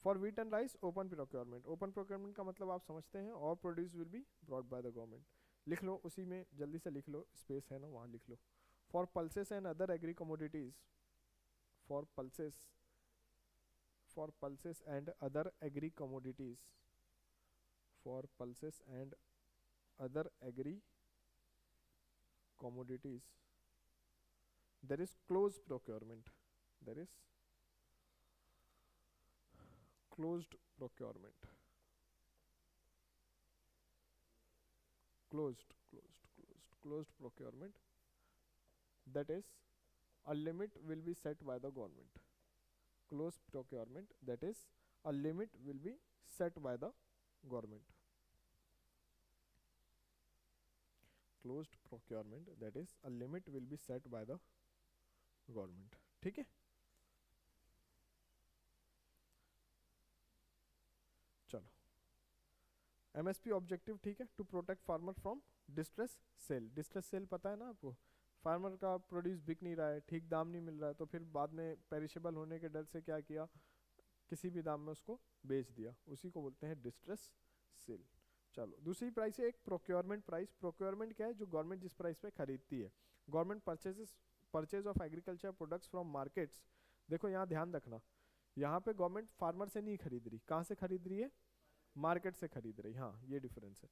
For wheat and rice open procurement, open procurement का मतलब आप समझते हैं, और produce will be brought by the government. लिख लो उसी में, जल्दी से लिख लो, स्पेस है ना वहाँ लिख लो। For pulses and other agri commodities, for pulses, for pulses and other agri commodities, for pulses and other agri commodities there is closed procurement, there is closed procurement, closed procurement, that is a limit will be set by the government, closed procurement, that is a limit will be set by the government, closed procurement, that is a limit will be set by the government। ठीक है, चलो एमएसपी ऑब्जेक्टिव, ठीक है, to protect farmer from distress sale. Distress sale पता है ना आपको, फार्मर का प्रोड्यूस बिक नहीं रहा है, ठीक दाम नहीं मिल रहा है, तो फिर बाद में पेरिशेबल होने के डर से क्या किया, किसी भी दाम में उसको बेच दिया, उसी को बोलते हैं डिस्ट्रेस सेल। चलो दूसरी प्राइस है एक प्रोक्योरमेंट प्राइस। प्रोक्योरमेंट क्या है, जो गवर्नमेंट जिस प्राइस पे खरीदती है। Government purchase of agriculture products from markets. देखो यहाँ ध्यान रखना, यहाँ पे गवर्नमेंट फार्मर से नहीं खरीद रही, कहाँ से खरीद रही है, मार्केट से खरीद रही, हाँ ये डिफरेंस है।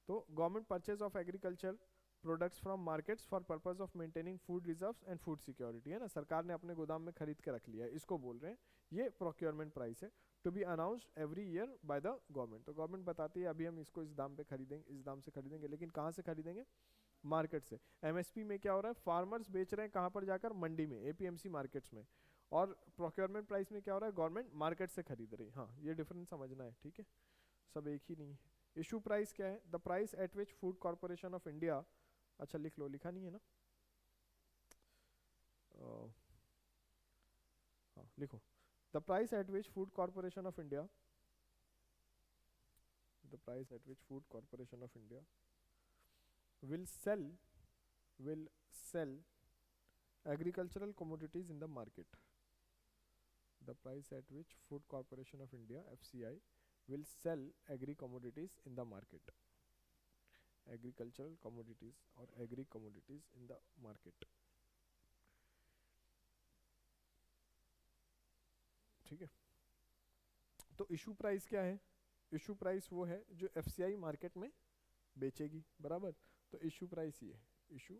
तो government purchase of agriculture products from markets for purpose of maintaining food reserves and food security, है ना, सरकार ने अपने गोदाम में खरीद के रख लिया है, इसको बोल रहे हैं, ये प्रोक्योरमेंट प्राइस है। To be announced every year by the government, तो गवर्नमेंट बताती है अभी हम इसको इस दाम पे खरीदेंगे, इस दाम से खरीदेंगे, लेकिन कहाँ से खरीदेंगे, मार्केट से। एमएसपी में क्या हो रहा है, फार्मर्स बेच रहे हैं कहाँ पर जाकर, मंडी में, एपीएमसी मार्केट्स में, और प्रोक्योरमेंट प्राइस में क्या हो रहा है, गवर्नमेंट मार्केट से खरीद रही है। हाँ ये डिफरेंस समझना है, ठीक है, सब एक ही नहीं है। इशू प्राइस क्या है, the price at which food corporation of India, अच्छा लिख लो, लिखा नहीं है ना, हाँ लिखो, the price at which food corporation of India, the price at which food corporation of India will sell agricultural commodities in the market, the price at which food corporation of India FCI will sell agri commodities in the market, agricultural commodities or agri commodities in the market, ठीक है। तो इशू प्राइस क्या है, इशू प्राइस वो है जो एफसीआई मार्केट में बेचेगी, बराबर, तो इशू प्राइस ये है, इशू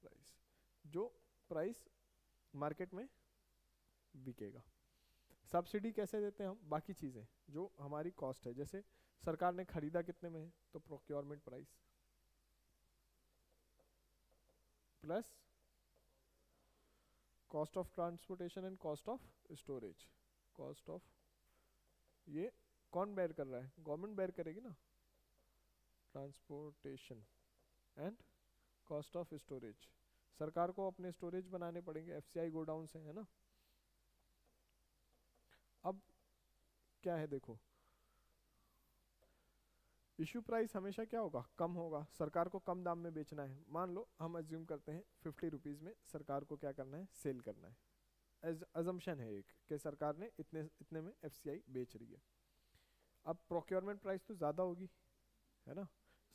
प्राइस जो प्राइस मार्केट में बिकेगा। सब्सिडी कैसे देते हैं हम, बाकी चीज़ें जो हमारी कॉस्ट है, जैसे सरकार ने खरीदा कितने में है, तो procurement price plus cost of transportation and cost of storage, cost of, ये कौन बेयर कर रहा है, गवर्नमेंट बेयर करेगी ना, transportation and cost of storage, सरकार को अपने स्टोरेज बनाने पड़ेंगे, एफसीआई गोडाउन से, है ना। अब क्या है देखो, इशू प्राइस हमेशा क्या होगा, कम होगा, सरकार को कम दाम में बेचना है। मान लो हम अज्यूम करते हैं 50 रुपीज़ में सरकार को क्या करना है, सेल करना है, एज अजम्पशन है एक कि सरकार ने इतने इतने में एफसीआई बेच रही है। अब प्रोक्योरमेंट प्राइस तो ज़्यादा होगी, है ना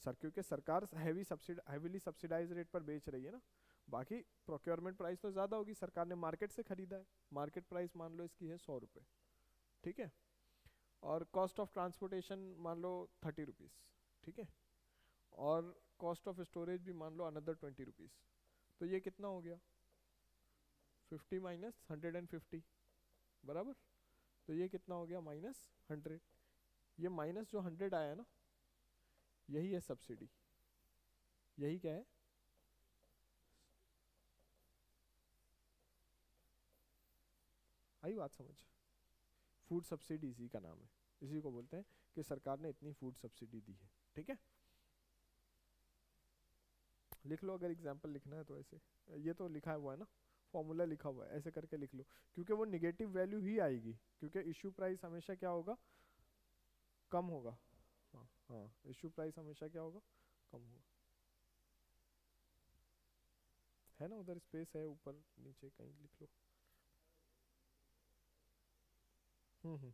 सर, क्योंकि सरकार हैवीली सब्सिडाइज रेट पर बेच रही है ना, बाकी प्रोक्योरमेंट प्राइस तो ज़्यादा होगी, सरकार ने मार्केट से खरीदा है, मार्केट प्राइस मान लो इसकी है 100 रुपये, ठीक है, और कॉस्ट ऑफ ट्रांसपोर्टेशन मान लो 30 रुपीज़, ठीक है, और कॉस्ट ऑफ स्टोरेज भी मान लो अनदर 20 रुपीज़, तो ये कितना हो गया, 50 माइनस 150, बराबर, तो ये कितना हो गया, माइनस 100, ये माइनस जो 100 आया ना, यही है सब्सिडी, यही क्या है, आई बात समझ, फूड सब्सिडी इसी का नाम है, इसी को बोलते हैं कि सरकार ने इतनी फूड सब्सिडी दी है, ठीक है। लिख लो अगर एग्जाम्पल लिखना है तो, ऐसे ये तो लिखा हुआ है ना, फॉर्मूला लिखा हुआ है, ऐसे करके लिख लो, क्योंकि वो निगेटिव वैल्यू ही आएगी, क्योंकि इशू प्राइस हमेशा क्या होगा, कम होगा, हाँ हाँ, इशू प्राइस हमेशा क्या होगा, कम होगा, है ना, उधर स्पेस है, ऊपर नीचे कहीं लिख लो। हम्म।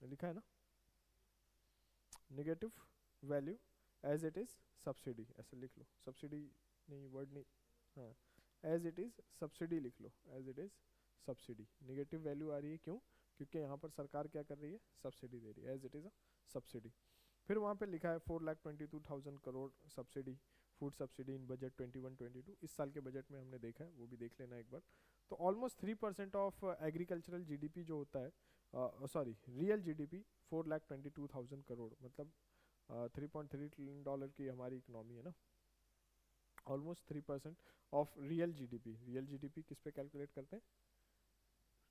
लिखा है ना, negative value as it is subsidy, ऐसे लिख लो, सब्सिडी नहीं, वर्ड नहीं, हाँ, एज इट इज सब्सिडी लिख लो, as it is subsidy. Negative value आ रही है क्यों, क्योंकि यहाँ पर सरकार क्या कर रही है, सब्सिडी दे रही है, as it is a subsidy. फिर वहाँ पे लिखा है 4,22,000 crore subsidy, food subsidy in budget 21-22, इस साल के बजट में हमने देखा है, वो भी देख लेना एक बार। तो ऑलमोस्ट 3% ऑफ एग्रीकल्चरल जीडीपी जो होता है, सॉरी रियल जीडीपी 4,22,000 करोड़, मतलब 3.3 ट्रिलियन डॉलर की हमारी इकोनॉमी है ना, almost 3% of real GDP. Real GDP किस पे कैलकुलेट करते हैं,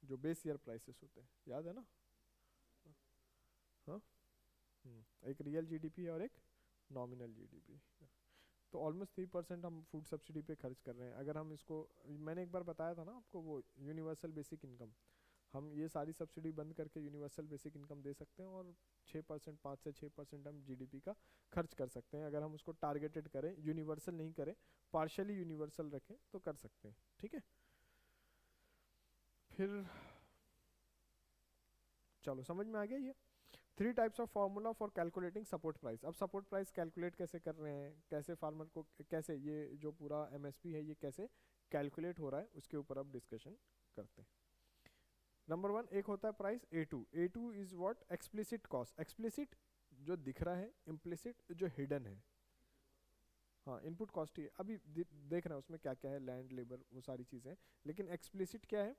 जो बेस ईयर प्राइसेस होते हैं, याद है ना, हाँ, एक रियल जीडीपी है और एक नॉमिनल जीडीपी। तो ऑलमोस्ट 3% हम फूड सब्सिडी पे खर्च कर रहे हैं। अगर हम इसको, मैंने एक बार बताया था ना आपको वो यूनिवर्सल बेसिक इनकम, हम ये सारी सब्सिडी बंद करके यूनिवर्सल बेसिक इनकम दे सकते हैं और 6%, 5 से 6% हम जीडीपी का खर्च कर सकते हैं। अगर हम उसको टारगेटेड करें, यूनिवर्सल नहीं करें, पार्शियली यूनिवर्सल रखें तो कर सकते हैं, ठीक है। फिर चलो समझ में आ गया ये 3 types of formula for calculating support price. अब सपोर्ट प्राइस कैलकुलेट कैसे कर रहे हैं, कैसे फार्मर को, कैसे ये जो पूरा एमएसपी है ये कैसे कैलकुलेट हो रहा है, उसके ऊपर अब डिस्कशन करते हैं। नंबर 1 एक होता है price A2। A2 is what, explicit cost. Explicit जो दिख रहा है, इम्प्लिसिट जो हिडन है, हाँ इनपुट कॉस्ट ही अभी देख रहे हैं उसमें क्या क्या है, लैंड, लेबर, वो सारी चीज़ें। लेकिन एक्सप्लिसिट क्या है,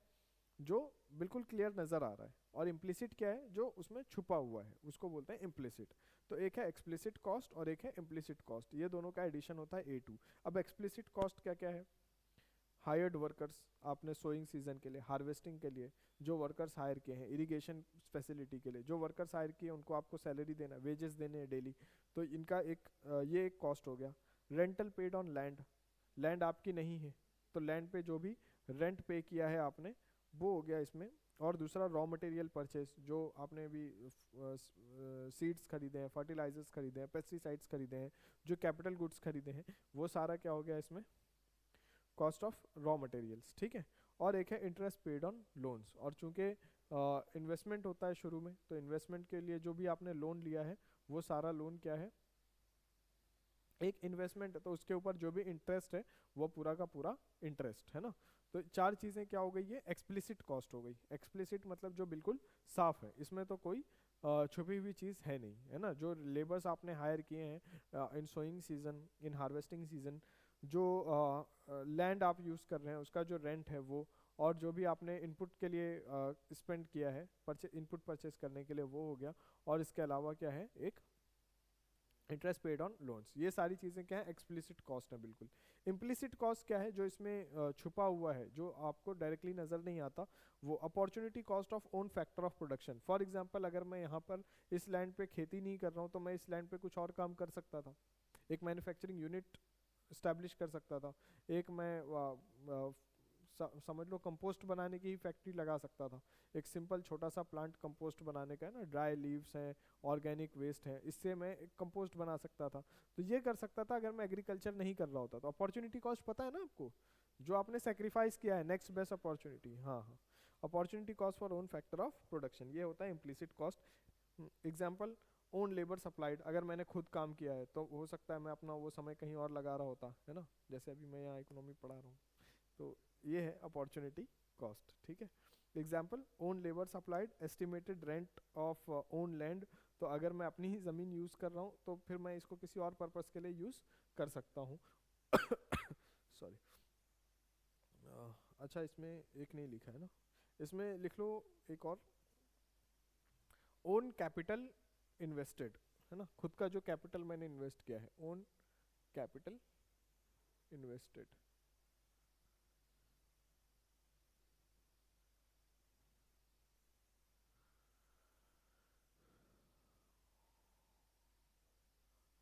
जो बिल्कुल क्लियर नज़र आ रहा है, और इम्प्लिसिट क्या है, जो उसमें छुपा हुआ है, उसको बोलते हैं इम्प्लिसिट। तो एक है एक्सप्लिसिट कॉस्ट और एक है इम्प्लिसिट कॉस्ट, ये दोनों का एडिशन होता है A2। अब एक्सप्लिसिट कॉस्ट क्या क्या है, हायर्ड वर्कर्स, आपने सोइंग सीजन के लिए, हार्वेस्टिंग के लिए जो वर्कर्स हायर किए हैं, इरिगेशन फैसिलिटी के लिए जो वर्कर्स हायर किए उनको आपको सैलरी देना, वेजेस देने हैं डेली, तो इनका एक ये एक कॉस्ट हो गया। Rental paid on land, land आपकी नहीं है तो लैंड पे जो भी रेंट पे किया है आपने, वो हो गया इसमें। और दूसरा रॉ मटेरियल परचेस, जो आपने भी सीड्स खरीदे हैं, फर्टिलाइजर्स खरीदे हैं, पेस्टिसाइड्स खरीदे हैं, जो कैपिटल गुड्स खरीदे हैं, वो सारा क्या हो गया इसमें, कॉस्ट ऑफ रॉ मटेरियल्स, ठीक है। और एक है इंटरेस्ट पेड ऑन लोन्स, और चूंकि इन्वेस्टमेंट होता है शुरू में, तो इन्वेस्टमेंट के लिए जो भी आपने लोन लिया है वो सारा लोन क्या है, एक इन्वेस्टमेंट है, तो उसके ऊपर जो भी इंटरेस्ट है वो पूरा का पूरा इंटरेस्ट है ना। तो 4 चीज़ें क्या हो गई है, एक्सप्लिसिट कॉस्ट हो गई। एक्सप्लिसिट मतलब जो बिल्कुल साफ है, इसमें तो कोई छुपी हुई चीज़ है नहीं, है ना। जो लेबर्स आपने हायर किए हैं इन सोइंग सीजन, इन हार्वेस्टिंग सीजन, जो लैंड आप यूज़ कर रहे हैं उसका जो रेंट है वो, और जो भी आपने इनपुट के लिए स्पेंड किया है, इनपुट परचेस करने के लिए, वो हो गया। और इसके अलावा क्या है, एक इंटरेस्ट पेड ऑन लोन्स। ये सारी चीज़ें क्या है, एक्सप्लिसिट कॉस्ट है बिल्कुल। इम्प्लिसिट कॉस्ट क्या है, जो इसमें छुपा हुआ है, जो आपको डायरेक्टली नज़र नहीं आता, वो opportunity cost of own factor of production. For example अगर मैं यहाँ पर इस लैंड पे खेती नहीं कर रहा हूँ तो मैं इस लैंड पे कुछ और काम कर सकता था, एक मैन्युफैक्चरिंग यूनिट इस्टेब्लिश कर सकता था, एक मैं समझ लो कंपोस्ट बनाने की ही फैक्ट्री लगा सकता था। एक सिंपल छोटा सा प्लांट कंपोस्ट बनाने का है ना, ड्राई लीव्स हैं, ऑर्गेनिक वेस्ट है, इससे मैं एक कंपोस्ट बना सकता था। तो ये कर सकता था अगर मैं एग्रीकल्चर नहीं कर रहा होता। तो अपॉर्चुनिटी कॉस्ट पता है ना आपको, जो आपने सेक्रीफाइस किया है, नेक्स्ट बेस्ट अपॉर्चुनिटी, हाँ हाँ, opportunity cost for own factor of production, ये होता है implicit cost. Example, own labour supplied, अगर मैंने खुद काम किया है तो हो सकता है मैं अपना वो समय कहीं और लगा रहा होता है ना, जैसे अभी मैं यहाँ इकोनॉमी पढ़ा रहा हूँ। तो ये है अपॉर्चुनिटी कॉस्ट, ठीक है। Example, own labour supplied, estimated rent of own land, तो अगर मैं अपनी ही ज़मीन यूज़ कर रहा हूँ तो फिर मैं इसको किसी और पर्पज़ के लिए यूज़ कर सकता हूँ। सॉरी, अच्छा इसमें एक नहीं लिखा है ना, इसमें लिख लो एक और, ओन कैपिटल इन्वेस्टेड, है ना, खुद का जो कैपिटल मैंने इन्वेस्ट किया है, own capital invested.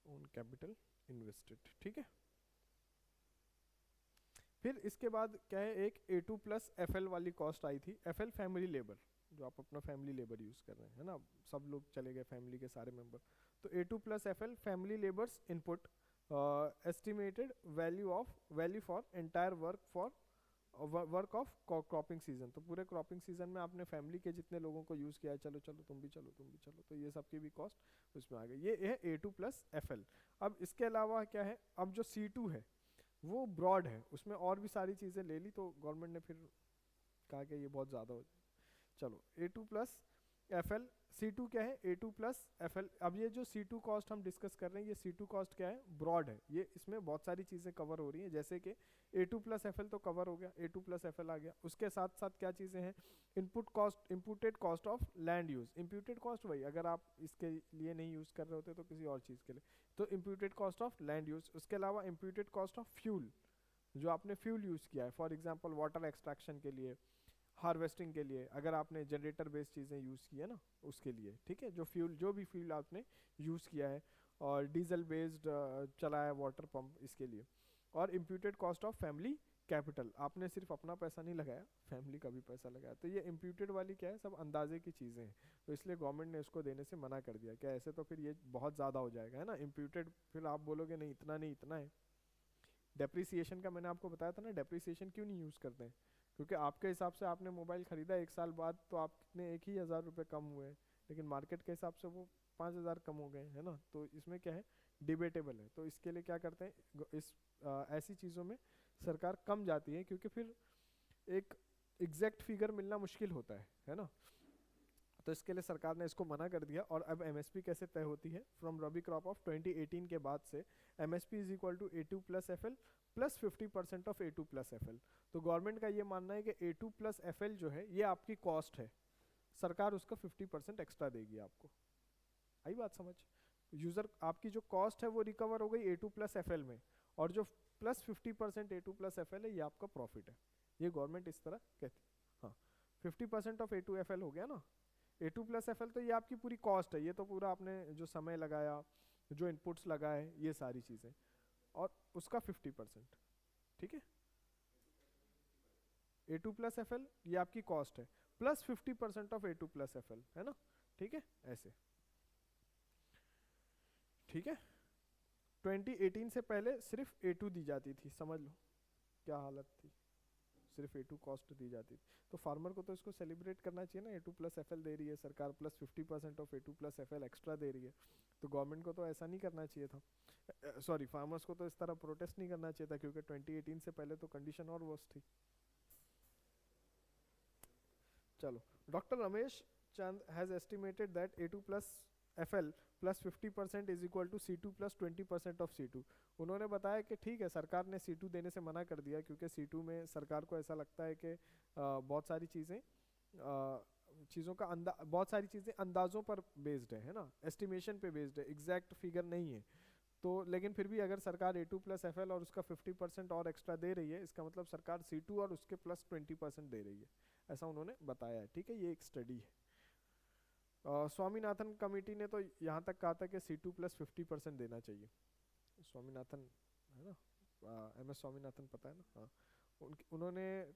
Own capital invested, ठीक है। फिर इसके बाद क्या है, एक A2 प्लस FL वाली कॉस्ट आई थी। FL फैमिली लेबर, जो आप अपना फैमिली लेबर यूज़ कर रहे हैं, है ना, सब लोग चले गए फैमिली के सारे मेंबर। तो A2 plus FL family labours input estimated value of value for entire work for work of cropping season. तो पूरे क्रॉपिंग सीजन में आपने फैमिली के जितने लोगों को यूज़ किया है, चलो चलो तुम भी चलो तुम भी चलो, तो ये सबकी भी कॉस्ट उसमें आ गई। ये है A2+FL। अब इसके अलावा क्या है, अब जो C2 है वो ब्रॉड है, उसमें और भी सारी चीज़ें ले ली, तो गवर्नमेंट ने फिर कहा कि ये बहुत ज़्यादा हो जाए। चलो A2+FL। C2 क्या है, A2+FL। अब ये जो C2 कॉस्ट हम डिस्कस कर रहे हैं, ये C2 कॉस्ट क्या है, ब्रॉड है, ये इसमें बहुत सारी चीज़ें कवर हो रही हैं। जैसे कि A2+FL तो कवर हो गया, A2+FL आ गया, उसके साथ साथ क्या चीज़ें हैं, input cost, imputed cost of land use. Imputed cost वही, अगर आप इसके लिए नहीं यूज़ कर रहे होते तो किसी और चीज़ के लिए, तो imputed cost of land use. उसके अलावा इम्प्यूटेड कॉस्ट ऑफ फ्यूल, जो आपने फ्यूल यूज़ किया है, फॉर एग्जाम्पल वाटर एक्सट्रैक्शन के लिए, हार्वेस्टिंग के लिए, अगर आपने जनरेटर बेस्ड चीज़ें यूज़ की है ना उसके लिए, ठीक है, जो फ्यूल, जो भी फ्यूल आपने यूज़ किया है, और डीजल बेस्ड चलाया वाटर पंप इसके लिए। और imputed cost of family capital, आपने सिर्फ अपना पैसा नहीं लगाया, फैमिली का भी पैसा लगाया। तो ये इम्प्यूटेड वाली क्या है, सब अंदाजे की चीज़ें हैं, तो इसलिए गवर्नमेंट ने इसको देने से मना कर दिया। क्या ऐसे तो फिर ये बहुत ज़्यादा हो जाएगा, है ना, इम्प्यूटेड, फिर आप बोलोगे नहीं इतना नहीं इतना है। डेप्रिसिएशन का मैंने आपको बताया था ना, डेप्रिसिएशन क्यों नहीं यूज़ करते हैं, क्योंकि आपके हिसाब से आपने मोबाइल ख़रीदा 1 साल बाद, तो आप कितने 1,000 ही कम हुए हैं, लेकिन मार्केट के हिसाब से वो 5,000 कम हो गए, है ना। तो इसमें क्या है, डिबेटेबल है। तो इसके लिए क्या करते हैं, इस ऐसी चीज़ों में सरकार कम जाती है, क्योंकि फिर एक एग्जैक्ट फिगर मिलना मुश्किल होता है ना। तो इसके लिए सरकार ने इसको मना कर दिया। और अब एमएसपी कैसे तय होती है, फ्रॉम रबी क्रॉप ऑफ 2018 के बाद से MSP is equal to A2+FL plus 50% of A2+FL। तो गवर्नमेंट का ये मानना है कि A2+FL जो है ये आपकी कॉस्ट है, सरकार उसका 50% एक्स्ट्रा देगी आपको। आई बात समझ, यूजर आपकी जो कॉस्ट है वो रिकवर हो गई A2+FL में, और जो प्लस 50% A2+FL है ये आपका प्रॉफिट है। ये गवर्नमेंट इस तरह कहती है। हाँ, 50% ऑफ A2FL हो गया ना, A2+FL तो ये आपकी पूरी कॉस्ट है, ये तो पूरा आपने जो समय लगाया, जो इनपुट्स लगाए, ये सारी चीज़ें, और उसका 50%, ठीक है। A2+FL ये आपकी कॉस्ट है, प्लस 50% ऑफ A2+FL, है ना, ठीक है, ऐसे, ठीक है। 2018 से पहले सिर्फ A2 दी जाती थी, समझ लो क्या हालत थी, सिर्फ A2 कॉस्ट दी जाती थी। तो फार्मर को तो इसको सेलिब्रेट करना चाहिए ना, A2+FL दे रही है सरकार, प्लस 50% ऑफ A2+FL एक्स्ट्रा दे रही है, तो गवर्नमेंट को तो ऐसा नहीं करना चाहिए था, सॉरी फार्मर्स को तो इस तरह प्रोटेस्ट नहीं करना चाहिए था, क्योंकि 2018 से पहले तो कंडीशन और वर्स थी। चलो, doctor Ramesh Chand has estimated that A2+FL plus 50% is equal to C2 plus 20% of C2। उन्होंने बताया कि ठीक है, सरकार ने C2 देने से मना कर दिया, क्योंकि C2 में सरकार को ऐसा लगता है कि बहुत सारी चीज़ें चीज़ों का बहुत सारी चीज़ें अंदाज़ों पर बेस्ड है ना, एस्टिमेशन पे बेस्ड है, एग्जैक्ट फिगर नहीं है। तो लेकिन फिर भी अगर सरकार A2+FL और उसका 50% और एक्स्ट्रा दे रही है, इसका मतलब सरकार C2 और उसके प्लस 20% दे रही है, ऐसा उन्होंने बताया है, ठीक है। ये एक स्टडी है। स्वामीनाथन कमेटी ने तो यहाँ तक कहा था कि C2+50% देना चाहिए। स्वामीनाथन है ना, MS स्वामीनाथन पता है ना, हाँ, उन्होंने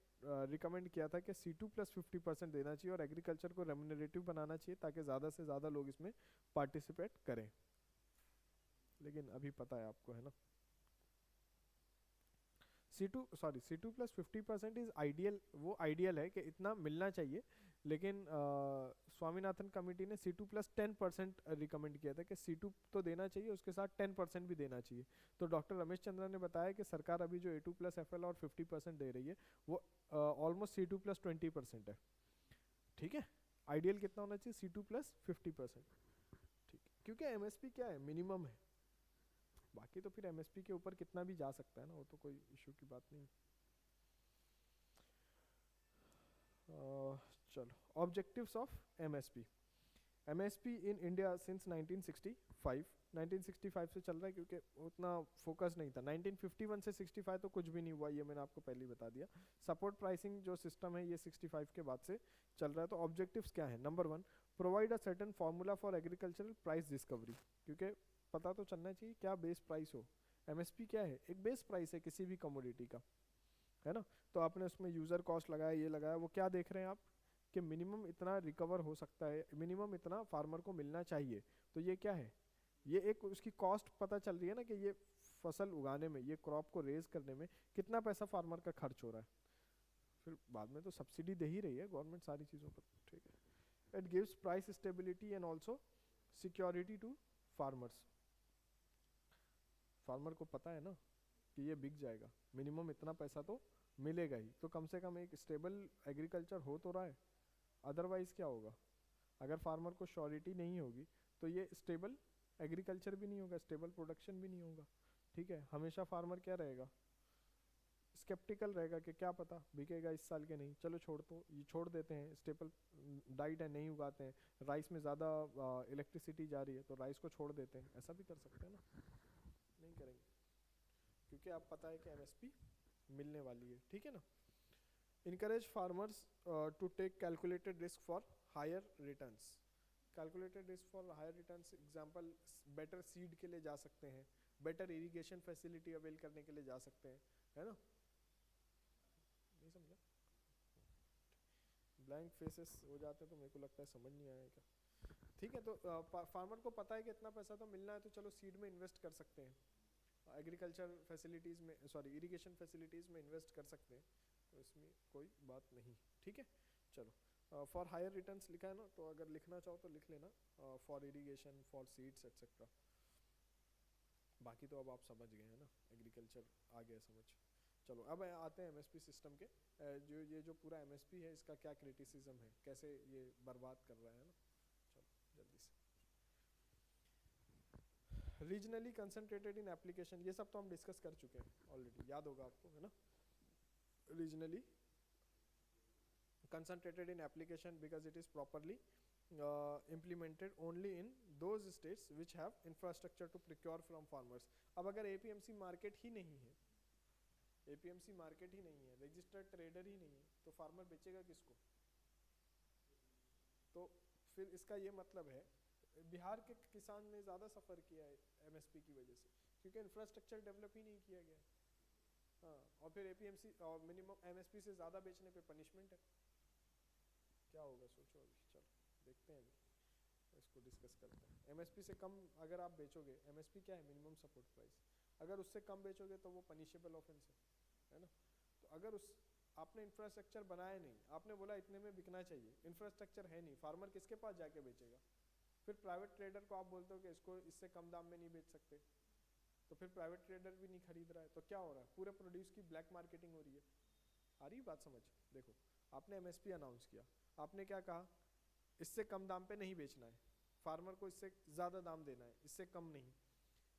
रिकमेंड किया था कि C2+50% देना चाहिए, और एग्रीकल्चर को रेम्यूनरेटिव बनाना चाहिए, ताकि ज़्यादा से ज़्यादा लोग इसमें पार्टिसिपेट करें। लेकिन अभी पता है आपको, है ना, C2+50% इज आइडियल, वो आइडियल है कि इतना मिलना चाहिए, लेकिन स्वामीनाथन कमेटी ने C2+10% रिकमेंड किया था कि C2 तो देना चाहिए, उसके साथ 10% भी देना चाहिए। तो डॉक्टर रमेश चंद्रा ने बताया कि सरकार अभी जो A2+FL और 50% दे रही है वो ऑलमोस्ट C2+20% है, ठीक है। आइडियल कितना होना चाहिए, C2+50%, ठीक है, क्योंकि MSP क्या है, मिनिमम है, बाकी तो फिर MSP के ऊपर कितना भी जा सकता है ना, वो तो कोई इशू की बात नहीं। चलो, objectives of MSP। MSP in India since 1965 से चल रहा है, क्योंकि उतना फोकस नहीं था। 1951 से 65 तो कुछ भी नहीं हुआ, ये मैंने आपको पहले ही बता दिया। सपोर्ट प्राइसिंग जो सिस्टम है ये 65 के बाद से चल रहा है। तो ऑब्जेक्टिव्स क्या है, number 1, provide a certain formula for agricultural price discovery, क्योंकि पता तो चलना चाहिए क्या बेस प्राइस हो। MSP क्या है, एक बेस प्राइस है किसी भी कमोडिटी का, है ना। तो आपने उसमें यूज़र कॉस्ट लगाया, ये लगाया, वो क्या देख रहे हैं आप कि मिनिमम इतना रिकवर हो सकता है, मिनिमम इतना फार्मर को मिलना चाहिए। तो ये क्या है, ये एक उसकी कॉस्ट पता चल रही है ना, कि ये फसल उगाने में, ये क्रॉप को रेज करने में कितना पैसा फार्मर का खर्च हो रहा है। फिर बाद में तो सब्सिडी दे ही रही है गवर्नमेंट सारी चीज़ों पर, ठीक है। It gives price stability and also security to farmers. Farmer को पता है ना कि ये बिक जाएगा, मिनिमम इतना पैसा तो मिलेगा ही, तो कम से कम एक स्टेबल एग्रीकल्चर हो तो रहा है। अदरवाइज क्या होगा, अगर फार्मर को श्योरिटी नहीं होगी तो ये स्टेबल एग्रीकल्चर भी नहीं होगा, स्टेबल प्रोडक्शन भी नहीं होगा, ठीक है। हमेशा फार्मर क्या रहेगा, स्केप्टिकल रहेगा कि क्या पता बिकेगा इस साल के नहीं, चलो छोड़ दो, ये छोड़ देते हैं, स्टेपल डाइट है नहीं उगाते हैं, राइस में ज़्यादा इलेक्ट्रिसिटी जा रही है तो राइस को छोड़ देते हैं, ऐसा भी कर सकते हैं ना, नहीं करेंगे क्योंकि आप पता है कि एमएसपी मिलने वाली है, ठीक है ना। Encourage farmers to take calculated risk for higher returns. Calculated risk for higher returns example, better seed के लिए जा सकते हैं, बेटर इरिगेशन फैसिलिटी अवेल करने के लिए जा सकते हैं, है ना। नहीं समझा, ब्लैंक फेसेस हो जाते हैं तो मेरे को लगता है समझ नहीं आया क्या, ठीक है। तो फार्मर को पता है कि इतना पैसा तो मिलना है, तो चलो सीड में इन्वेस्ट कर सकते हैं, एग्रीकल्चर फैसिलिटीज़ में, सॉरी इरिगेशन फैसिलिटीज़ में इन्वेस्ट कर सकते हैं, तो इसमें कोई बात नहीं, ठीक है। चलो फॉर हायर रिटर्न्स लिखा है ना, तो अगर लिखना चाहो तो लिख लेना, for irrigation, for seeds etcetera. बाकी तो अब आप समझ गए हैं ना, एग्रीकल्चर आ गया समझ। चलो अब आते हैं एमएसपी सिस्टम के, जो ये जो पूरा एमएसपी है इसका क्या क्रिटिसिज्म है, कैसे ये बर्बाद कर रहा है ना। चलो जल्दी से, रीजनली कंसंट्रेटेड इन एप्लीकेशन, ये सब तो हम डिस्कस कर चुके हैं ऑलरेडी, याद होगा आपको, है ना। Regionally concentrated in application because it is properly implemented only in those states which have infrastructure to procure from farmers। अब अगर एपीएमसी मार्केट ही नहीं है, एपीएमसी मार्केट ही नहीं है, रजिस्टर्ड ट्रेडर ही नहीं है, तो फार्मर बेचेगा किसको। तो फिर इसका ये मतलब है बिहार के किसान ने ज़्यादा सफ़र किया है एमएसपी की वजह से, क्योंकि इंफ्रास्ट्रक्चर डेवलप ही नहीं किया गया। हाँ, और फिर एपीएमसी और मिनिमम एमएसपी से ज़्यादा बेचने पे पनिशमेंट है, क्या होगा सोचो अभी। चलो देखते हैं, अभी इसको डिस्कस करते हैं। एमएसपी से कम अगर आप बेचोगे, एमएसपी क्या है, मिनिमम सपोर्ट प्राइस, अगर उससे कम बेचोगे तो वो पनिशेबल ऑफेंस है ना। तो अगर उस आपने इंफ्रास्ट्रक्चर बनाया नहीं, आपने बोला इतने में बिकना चाहिए, इंफ्रास्ट्रक्चर है नहीं, फार्मर किसके पास जाके बेचेगा। फिर प्राइवेट ट्रेडर को आप बोलते हो कि इसको इससे कम दाम में नहीं बेच सकते, तो फिर प्राइवेट ट्रेडर भी नहीं खरीद रहा है, तो क्या हो रहा है, पूरे प्रोड्यूस की ब्लैक मार्केटिंग हो रही है। आ रही बात समझ। देखो आपने एमएसपी अनाउंस किया, आपने क्या कहा, इससे कम दाम पे नहीं बेचना है, फार्मर को इससे ज़्यादा दाम देना है, इससे कम नहीं।